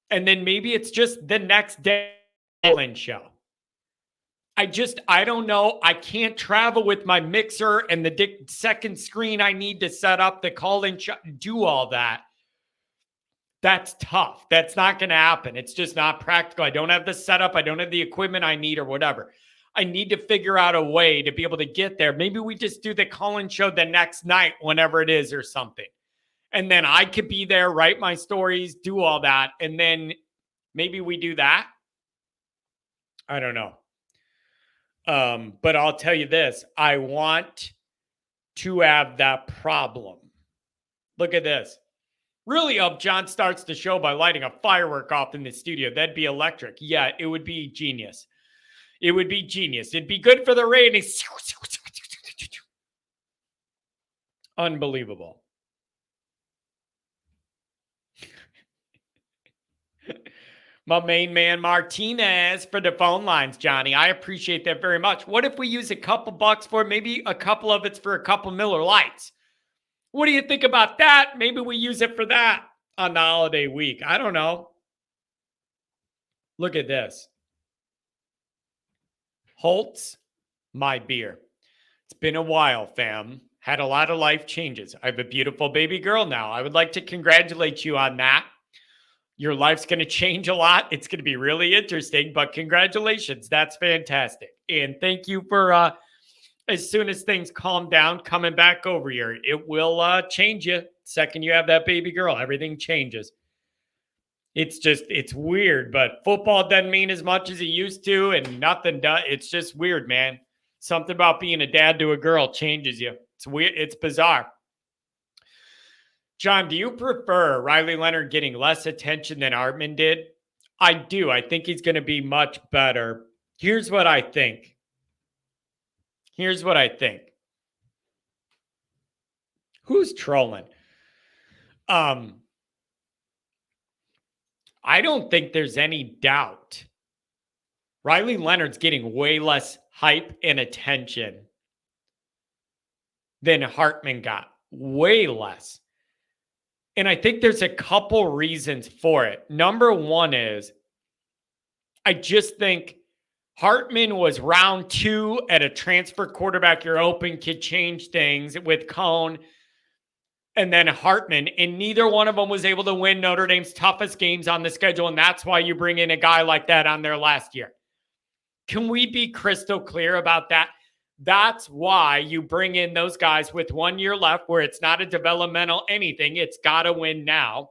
And then maybe it's just the next day call-in show. I don't know. I can't travel with my mixer and the second screen I need to set up the call-in show, do all that. That's tough. That's not going to happen. It's just not practical. I don't have the setup. I don't have the equipment I need or whatever. I need to figure out a way to be able to get there. Maybe we just do the call-in show the next night, whenever it is or something. And then I could be there, write my stories, do all that. And then maybe we do that. I don't know. But I'll tell you this. I want to have that problem. Look at this. Really hope John starts the show by lighting a firework off in the studio. That'd be electric. Yeah, it would be genius. It would be genius. It'd be good for the ratings. Unbelievable. My main man Martinez for the phone lines, Johnny. I appreciate that very much. What if we use a couple bucks for maybe a couple of it's for a couple Miller Lights? What do you think about that? Maybe we use it for that on the holiday week. I don't know. Look at this. Holtz, my beer. It's been a while, fam. Had a lot of life changes. I have a beautiful baby girl now. I would like to congratulate you on that. Your life's going to change a lot. It's going to be really interesting, but congratulations. That's fantastic. And thank you for, as soon as things calm down, coming back over here. It will change you. Second you have that baby girl, everything changes. It's weird, but football doesn't mean as much as it used to, and nothing does. It's just weird, man. Something about being a dad to a girl changes you. It's weird. It's bizarre. John, do you prefer Riley Leonard getting less attention than Artman did? I do. I think he's going to be much better. Here's what I think. Who's trolling? I don't think there's any doubt. Riley Leonard's getting way less hype and attention than Hartman got. Way less. And I think there's a couple reasons for it. Number one is, I just think Hartman was round 2 at a transfer quarterback. You're open, could change things with Cone. And then Hartman, and neither one of them was able to win Notre Dame's toughest games on the schedule. And that's why you bring in a guy like that on their last year. Can we be crystal clear about that? That's why you bring in those guys with 1 year left where it's not a developmental anything. It's got to win now.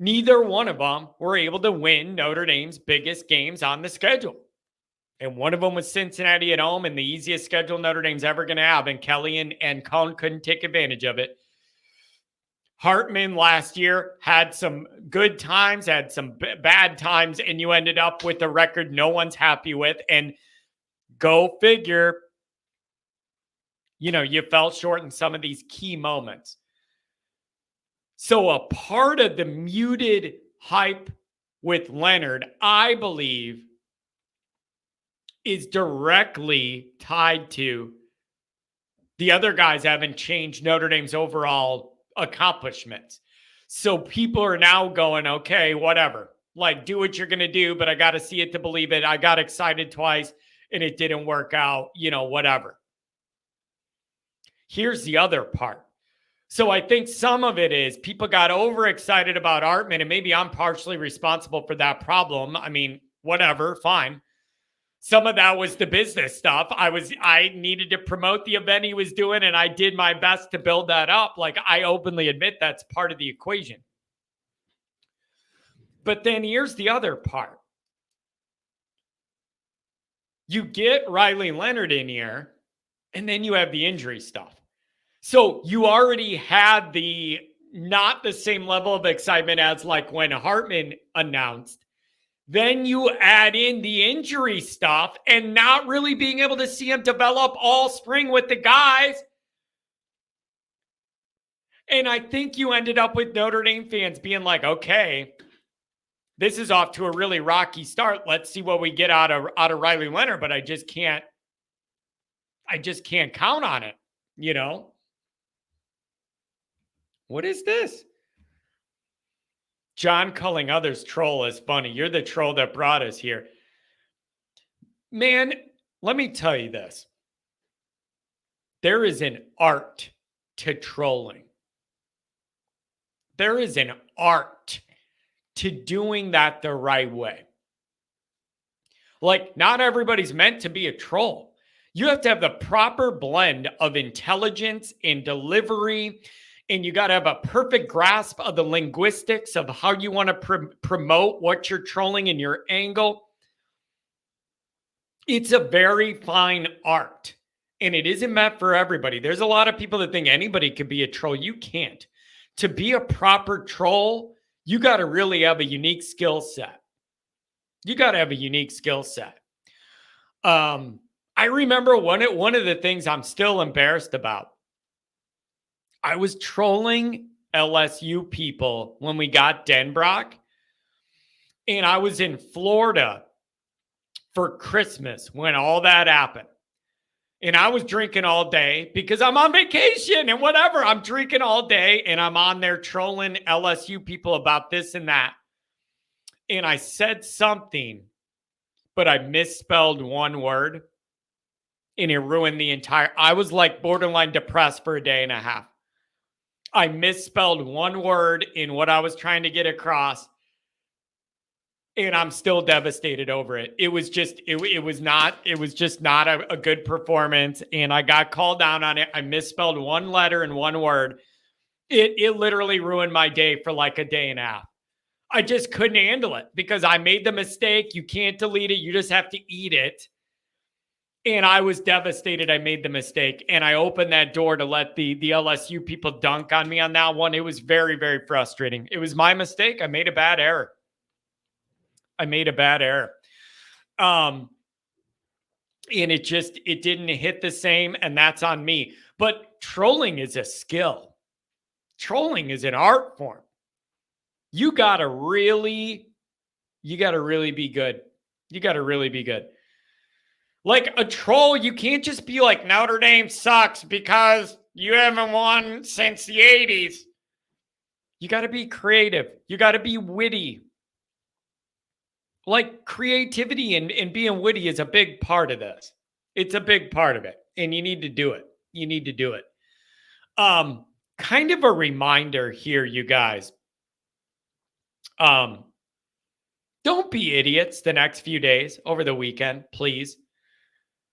Neither one of them were able to win Notre Dame's biggest games on the schedule. And one of them was Cincinnati at home, and the easiest schedule Notre Dame's ever going to have. And Kelly and Cone couldn't take advantage of it. Hartman last year had some good times, had some bad times, and you ended up with a record no one's happy with. And go figure, you fell short in some of these key moments. So a part of the muted hype with Leonard, I believe, is directly tied to the other guys haven't changed Notre Dame's overall accomplishments. So people are now going, okay, whatever. Like, do what you're going to do, but I got to see it to believe it. I got excited twice and it didn't work out, whatever. Here's the other part. So I think some of it is people got overexcited about Artman, and maybe I'm partially responsible for that problem. I mean, whatever, fine. Some of that was the business stuff. I needed to promote the event he was doing, and I did my best to build that up. Like, I openly admit that's part of the equation. But then here's the other part. You get Riley Leonard in here, and then you have the injury stuff. So you already had not the same level of excitement as like when Hartman announced. Then you add in the injury stuff and not really being able to see him develop all spring with the guys. And I think you ended up with Notre Dame fans being like, okay, this is off to a really rocky start. Let's see what we get out of Riley Leonard, but I just can't count on it, you know? What is this? John calling others troll is funny. You're the troll that brought us here. Man, let me tell you this. There is an art to trolling. There is an art to doing that the right way. Like, not everybody's meant to be a troll. You have to have the proper blend of intelligence and delivery, and you got to have a perfect grasp of the linguistics of how you want to promote what you're trolling in your angle. It's a very fine art, and it isn't meant for everybody. There's a lot of people that think anybody could be a troll. You can't. To be a proper troll, you got to really have a unique skill set. You got to have a unique skill set. I remember one of the things I'm still embarrassed about. I was trolling LSU people when we got Denbrock, and I was in Florida for Christmas when all that happened. And I was drinking all day because I'm on vacation and whatever. I'm drinking all day and I'm on there trolling LSU people about this and that. And I said something, but I misspelled one word and it ruined the entire. I was like borderline depressed for a day and a half. I misspelled one word in what I was trying to get across, and I'm still devastated over it. It was just, it was just not a good performance, and I got called down on it. I misspelled one letter in one word. It literally ruined my day for like a day and a half. I just couldn't handle it because I made the mistake. You can't delete it. You just have to eat it. And I was devastated I made the mistake. And I opened that door to let the LSU people dunk on me on that one. It was very, very frustrating. It was my mistake. I made a bad error. And it didn't hit the same. And that's on me. But trolling is a skill. Trolling is an art form. You got to really be good. You got to really be good. Like a troll, you can't just be like, Notre Dame sucks because you haven't won since the 80s. You got to be creative. You got to be witty. Like creativity and being witty is a big part of this. It's a big part of it. And you need to do it. Kind of a reminder here, you guys. Don't be idiots the next few days over the weekend, please.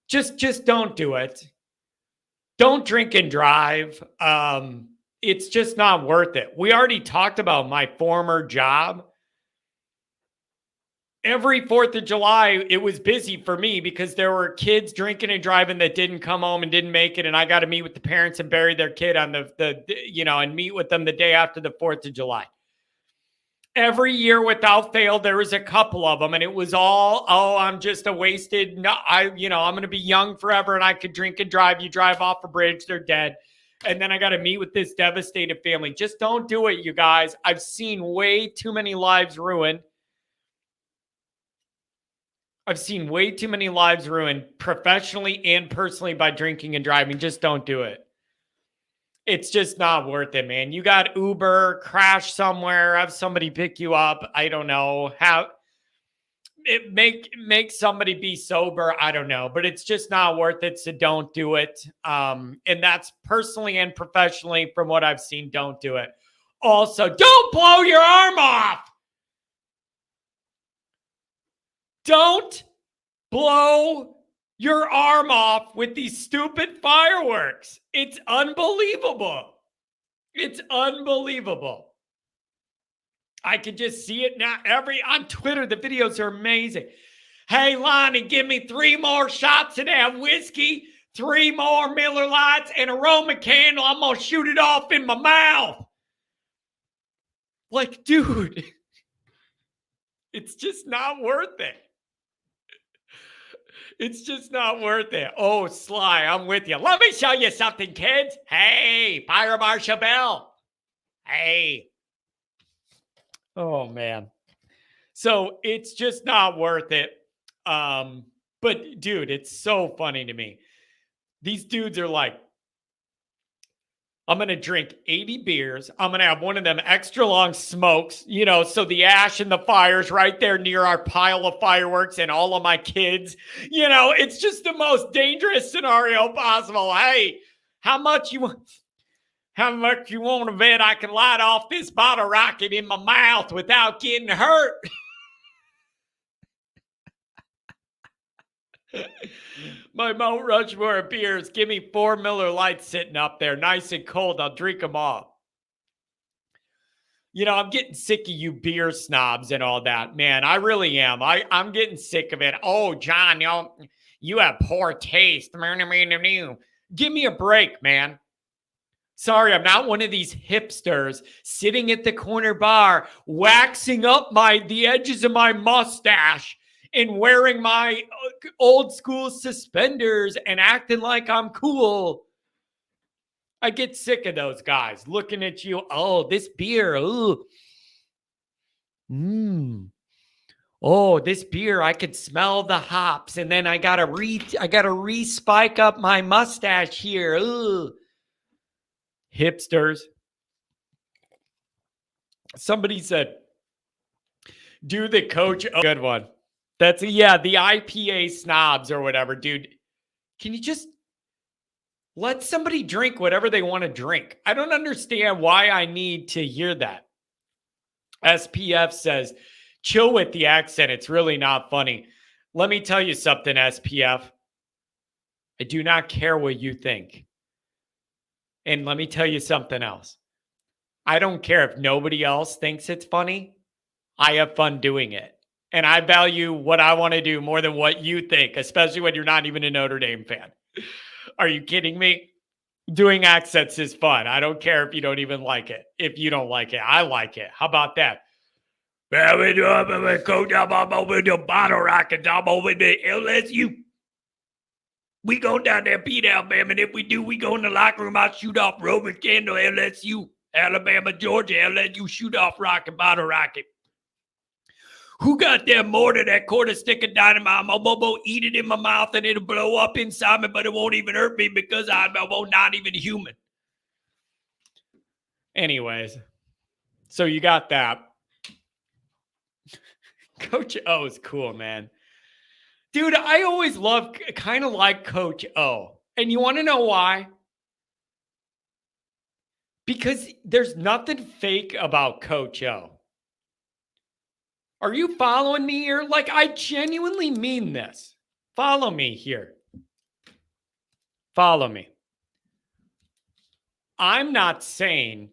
Just don't do it. Don't drink and drive. It's just not worth it. We already talked about my former job. Every 4th of July, it was busy for me because there were kids drinking and driving that didn't come home and didn't make it. And I got to meet with the parents and bury their kid on and meet with them the day after the 4th of July. Every year without fail, there was a couple of them, and it was all, I'm just a wasted. No, I'm going to be young forever, and I could drink and drive. You drive off a bridge, they're dead. And then I got to meet with this devastated family. Just don't do it, you guys. I've seen way too many lives ruined. Professionally and personally by drinking and driving. Just don't do it. It's just not worth it, man. You got Uber, crash somewhere, have somebody pick you up. I don't know. Have it make somebody be sober. I don't know, but it's just not worth it. So don't do it. And that's personally and professionally from what I've seen. Don't do it. Also, don't blow your arm off. Don't blow your arm off with these stupid fireworks. It's unbelievable. It's unbelievable. I can just see it now. On Twitter, the videos are amazing. Hey, Lonnie, give me 3 more shots of that whiskey, 3 more Miller Lights, and a Roman candle. I'm going to shoot it off in my mouth. Like, dude, it's just not worth it. It's just not worth it. Oh, Sly, I'm with you. Let me show you something, kids. Hey, Fire Marshal Bill. Hey. Oh, man. So it's just not worth it. But, dude, it's so funny to me. These dudes are like, I'm going to drink 80 beers. I'm going to have one of them extra long smokes, so the ash and the fire's right there near our pile of fireworks and all of my kids. It's just the most dangerous scenario possible. Hey, how much you want to bet I can light off this bottle rocket in my mouth without getting hurt? My Mount Rushmore of beers. Give me 4 Miller Lights sitting up there, nice and cold. I'll drink them all. I'm getting sick of you beer snobs and all that, man. I really am. I'm getting sick of it. Oh, John, you have poor taste. Give me a break, man. Sorry, I'm not one of these hipsters sitting at the corner bar, waxing up the edges of my mustache and wearing my old school suspenders and acting like I'm cool. I get sick of those guys looking at you. Oh, this beer. Ooh. Oh, this beer. I could smell the hops, and then I gotta re-spike up my mustache here. Ooh. Hipsters. Somebody said, do the Coach. Oh, good one. The IPA snobs or whatever, dude. Can you just let somebody drink whatever they want to drink? I don't understand why I need to hear that. SPF says, chill with the accent. It's really not funny. Let me tell you something, SPF. I do not care what you think. And let me tell you something else. I don't care if nobody else thinks it's funny. I have fun doing it. And I value what I want to do more than what you think, especially when you're not even a Notre Dame fan. Are you kidding me? Doing accents is fun. I don't care if you don't even like it. If you don't like it, I like it. How about that? Coach, I'm over the bottle rockets. I'm over the LSU. We go down there, beat Alabama, and if we do, we go in the locker room. I'll shoot off Roman candle, LSU, Alabama, Georgia, LSU, shoot off rocket, bottle rocket. Who got that mortar, that quarter stick of dynamite? I'm going to eat it in my mouth and it'll blow up inside me, but it won't even hurt me because I'm not even human. Anyways, so you got that. Coach O is cool, man. Dude, I always kind of like Coach O. And you want to know why? Because there's nothing fake about Coach O. Are you following me here? Like, I genuinely mean this. Follow me here. Follow me. I'm not saying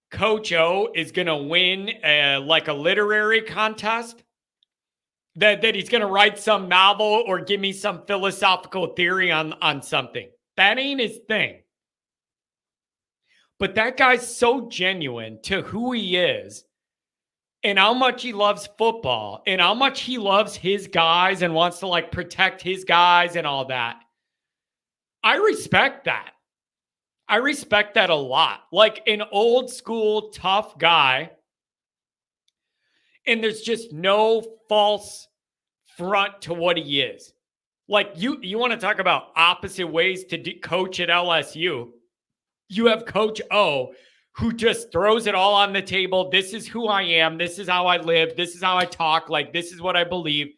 Coach O is going to win like a literary contest, that he's going to write some novel or give me some philosophical theory on something. That ain't his thing. But that guy's so genuine to who he is and how much he loves football and how much he loves his guys and wants to like protect his guys and all that. I respect that. I respect that a lot. Like an old school tough guy. And there's just no false front to what he is. Like you want to talk about opposite ways to coach at LSU. You have Coach O, who just throws it all on the table. This is who I am. This is how I live. This is how I talk. Like, this is what I believe.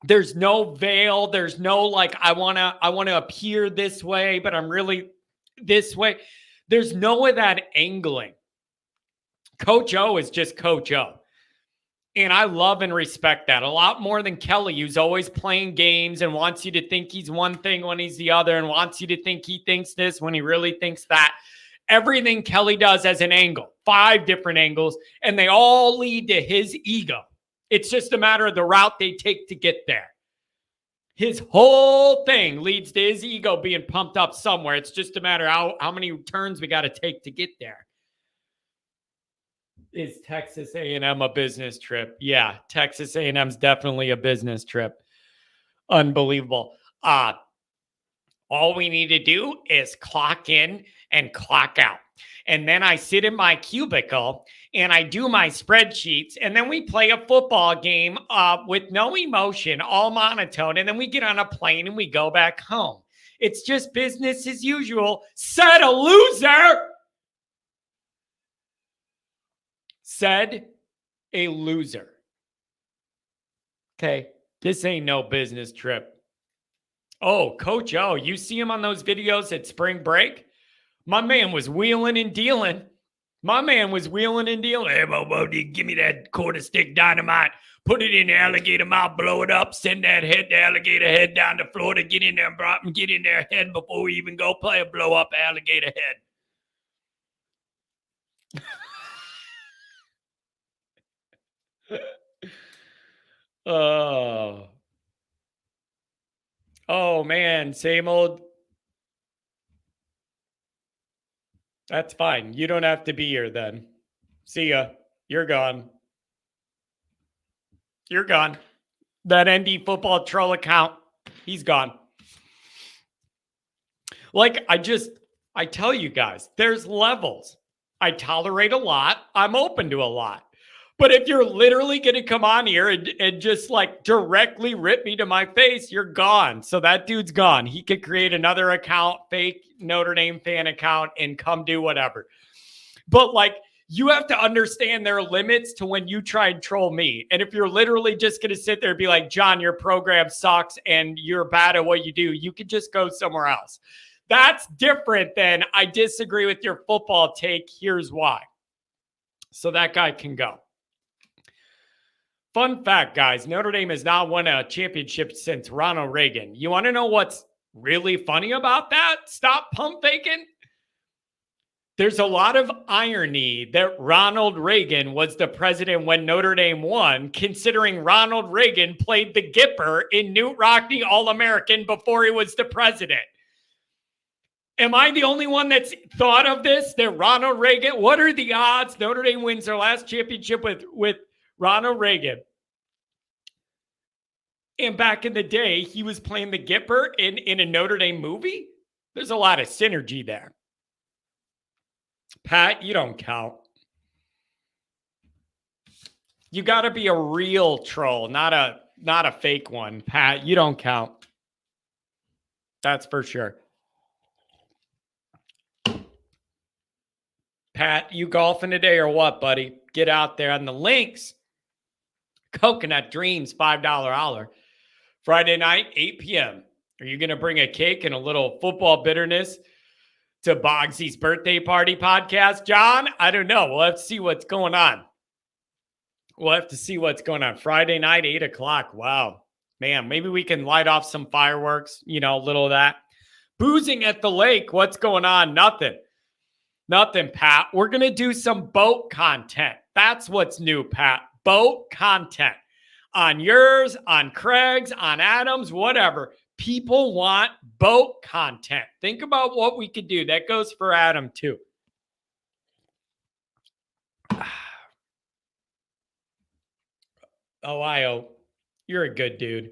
There's no veil. There's no like, I want to appear this way, but I'm really this way. There's no of that angling. Coach O is just Coach O. And I love and respect that a lot more than Kelly, who's always playing games and wants you to think he's one thing when he's the other and wants you to think he thinks this when he really thinks that. Everything Kelly does has an angle, 5 different angles, and they all lead to his ego. It's just a matter of the route they take to get there. His whole thing leads to his ego being pumped up somewhere. It's just a matter of how many turns we got to take to get there. Is Texas A&M a business trip? Yeah, Texas A&M's definitely a business trip. Unbelievable. All we need to do is clock in and clock out. And then I sit in my cubicle and I do my spreadsheets. And then we play a football game with no emotion, all monotone. And then we get on a plane and we go back home. It's just business as usual. Said a loser. Said a loser. Okay, this ain't no business trip. Oh, Coach O, you see him on those videos at spring break? My man was wheeling and dealing. Hey, Bo, give me that quarter stick dynamite. Put it in the alligator mouth, blow it up, send that alligator head down to Florida. Get in there and get in their head before we even go play a blow up alligator head. Oh man, same old. That's fine. You don't have to be here then. See ya. You're gone. You're gone. That ND football troll account, he's gone. Like, I tell you guys, there's levels. I tolerate a lot. I'm open to a lot. But if you're literally going to come on here and just like directly rip me to my face, you're gone. So that dude's gone. He could create another account, fake Notre Dame fan account, and come do whatever. But like, you have to understand there are limits to when you try and troll me. And if you're literally just going to sit there and be like, John, your program sucks and you're bad at what you do, you could just go somewhere else. That's different than I disagree with your football take. Here's why. So that guy can go. Fun fact, guys, Notre Dame has not won a championship since Ronald Reagan. You want to know what's really funny about that? Stop pump faking. There's a lot of irony that Ronald Reagan was the president when Notre Dame won, considering Ronald Reagan played the Gipper in Newt Rockne All-American before he was the president. Am I the only one that's thought of this? That Ronald Reagan, what are the odds Notre Dame wins their last championship with Ronald Reagan? And back in the day, he was playing the Gipper in a Notre Dame movie. There's a lot of synergy there. Pat, you don't count. You got to be a real troll, not a fake one. Pat, you don't count. That's for sure. Pat, you golfing today or what, buddy? Get out there on the links. Coconut Dreams, $5 hour. Friday night, 8 p.m. Are you going to bring a cake and a little football bitterness to Bogsy's birthday party podcast, John? I don't know. We'll have to see what's going on. Friday night, 8 o'clock. Wow. Man, maybe we can light off some fireworks, a little of that. Boozing at the lake. What's going on? Nothing, Pat. We're going to do some boat content. That's what's new, Pat. Boat content. On yours, on Craig's, on Adam's, whatever. People want boat content. Think about what we could do. That goes for Adam, too. Ohio, you're a good dude.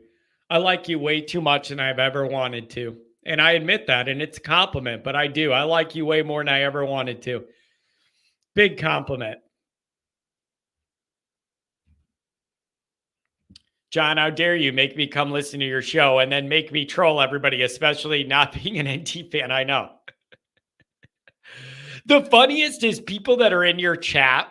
I like you way too much than I've ever wanted to. And I admit that, and it's a compliment, but I do. I like you way more than I ever wanted to. Big compliment. John, how dare you make me come listen to your show and then make me troll everybody, especially not being an NT fan. I know. The funniest is people that are in your chat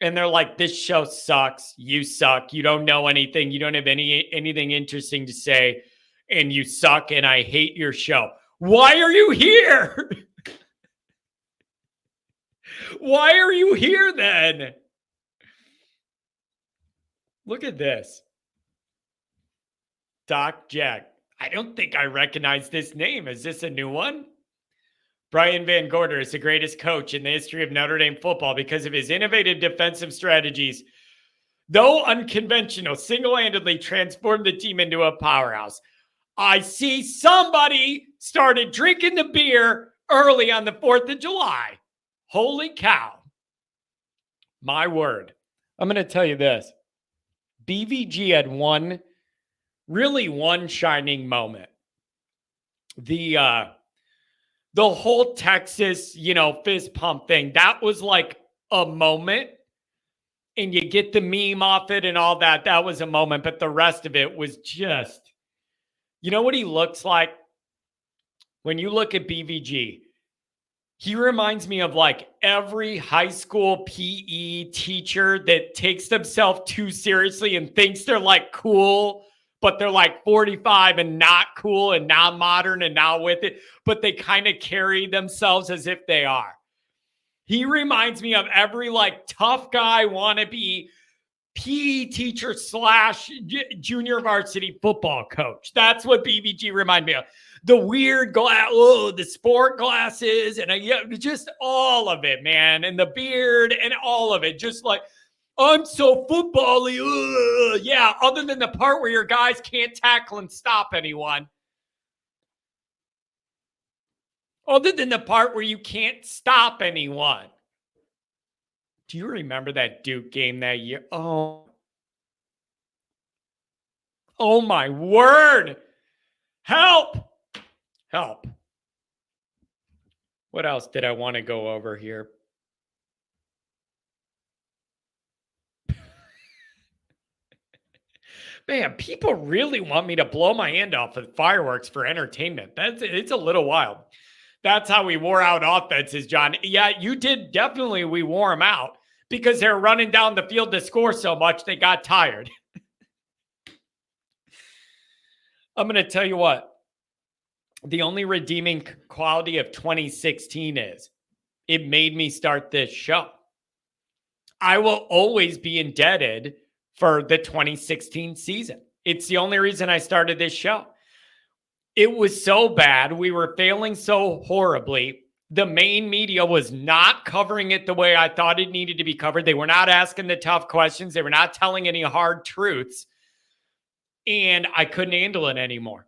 and they're like, this show sucks. You suck. You don't know anything. You don't have anything interesting to say. And you suck. And I hate your show. Why are you here? Why are you here then? Look at this. Doc Jack. I don't think I recognize this name. Is this a new one? Brian Van Gorder is the greatest coach in the history of Notre Dame football because of his innovative defensive strategies. Though unconventional, single-handedly transformed the team into a powerhouse. I see somebody started drinking the beer early on the 4th of July. Holy cow. My word. I'm going to tell you this. BVG had one shining moment. The whole Texas, fist pump thing, that was like a moment. And you get the meme off it and all that. That was a moment. But the rest of it was just, you know what he looks like? When you look at BVG, he reminds me of like every high school PE teacher that takes themselves too seriously and thinks they're like cool, but they're like 45 and not cool and not modern and not with it, but they kind of carry themselves as if they are. He reminds me of every like tough guy wannabe PE teacher / junior varsity football coach. That's what BVG reminded me of. The weird the sport glasses and just all of it, man. And the beard and all of it. Just like, I'm so football-y. Yeah, other than the part where your guys can't tackle and stop anyone. Other than the part where you can't stop anyone. Do you remember that Duke game that year? Oh my word. Help. What else did I want to go over here? Man, people really want me to blow my hand off with fireworks for entertainment. It's a little wild. That's how we wore out offenses, John. Yeah, you did. Definitely, we wore them out because they're running down the field to score so much they got tired. I'm going to tell you what. The only redeeming quality of 2016 is it made me start this show. I will always be indebted for the 2016 season. It's the only reason I started this show. It was so bad. We were failing so horribly. The main media was not covering it the way I thought it needed to be covered. They were not asking the tough questions. They were not telling any hard truths. And I couldn't handle it anymore.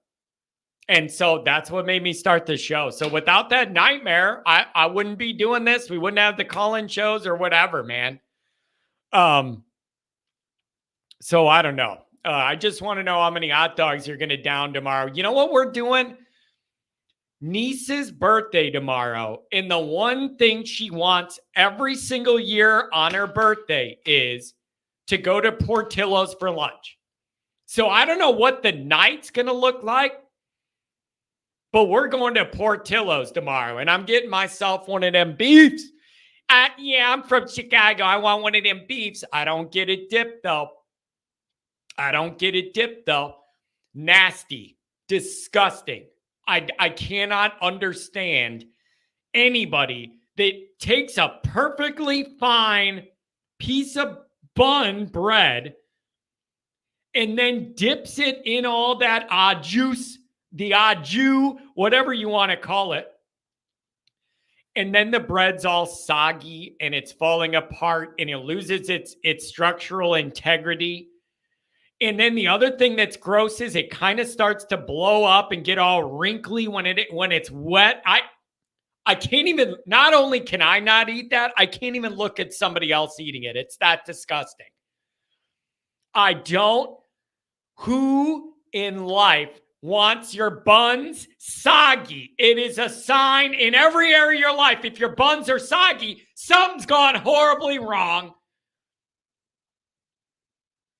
And so that's what made me start the show. So without that nightmare, I wouldn't be doing this. We wouldn't have the call-in shows or whatever, man. So I don't know. I just want to know how many hot dogs you're going to down tomorrow. You know what we're doing? Niece's birthday tomorrow. And the one thing she wants every single year on her birthday is to go to Portillo's for lunch. So I don't know what the night's going to look like. But we're going to Portillo's tomorrow, and I'm getting myself one of them beefs. Yeah, I'm from Chicago. I want one of them beefs. I don't get it dipped, though. Nasty. Disgusting. I cannot understand anybody that takes a perfectly fine piece of bun bread and then dips it in all that juice, the au, whatever you want to call it. And then the bread's all soggy and it's falling apart and it loses its structural integrity. And then the other thing that's gross is it kind of starts to blow up and get all wrinkly when it's wet. I can't even, not only can I not eat that, I can't even look at somebody else eating it. It's that disgusting. Who in life wants your buns soggy? It is a sign in every area of your life. If your buns are soggy, something's gone horribly wrong.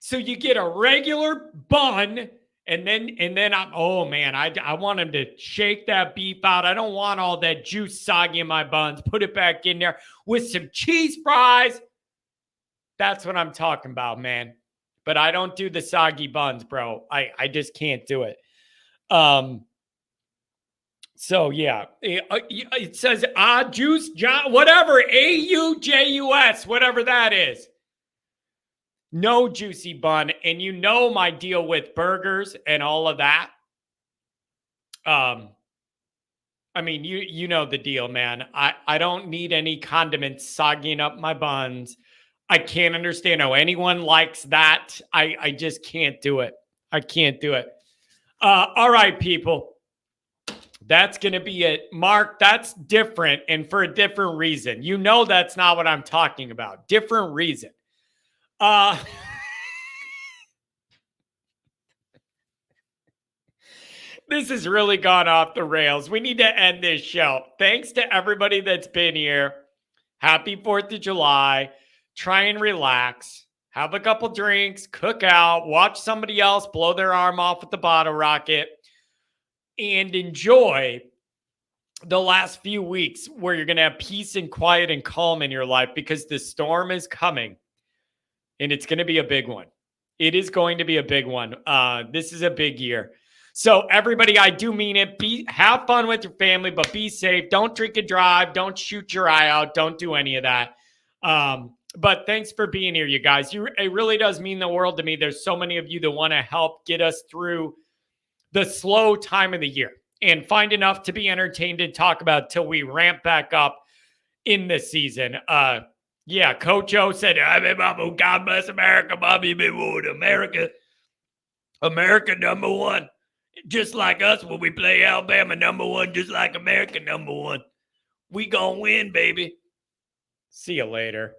So you get a regular bun, and then I want him to shake that beef out. I don't want all that juice soggy in my buns. Put it back in there with some cheese fries. That's what I'm talking about, man. But I don't do the soggy buns, bro. I just can't do it. So yeah, it says juice, John, whatever, AUJUS, whatever that is. no juicy bun, and you know my deal with burgers and all of that. I mean, you know the deal, man. I don't need any condiments sogging up my buns. I can't understand how anyone likes that. I just can't do it. I can't do it. All right, people. That's going to be it. Mark, that's different and for a different reason. You know that's not what I'm talking about. Different reason. This has really gone off the rails. We need to end this show. Thanks to everybody that's been here. Happy 4th of July. Try and relax. Have a couple drinks, cook out, watch somebody else blow their arm off with the bottle rocket, and enjoy the last few weeks where you're going to have peace and quiet and calm in your life, because the storm is coming and it's going to be a big one. It is going to be a big one. This is a big year. So everybody, I do mean it. Have fun with your family, but be safe. Don't drink and drive. Don't shoot your eye out. Don't do any of that. But thanks for being here, you guys. It really does mean the world to me. There's so many of you that want to help get us through the slow time of the year and find enough to be entertained and talk about till we ramp back up in the season. Yeah, Coach O said, God bless America, Bobby, America. America number one. Just like us when we play Alabama number one, just like America number one. We gonna win, baby. See you later.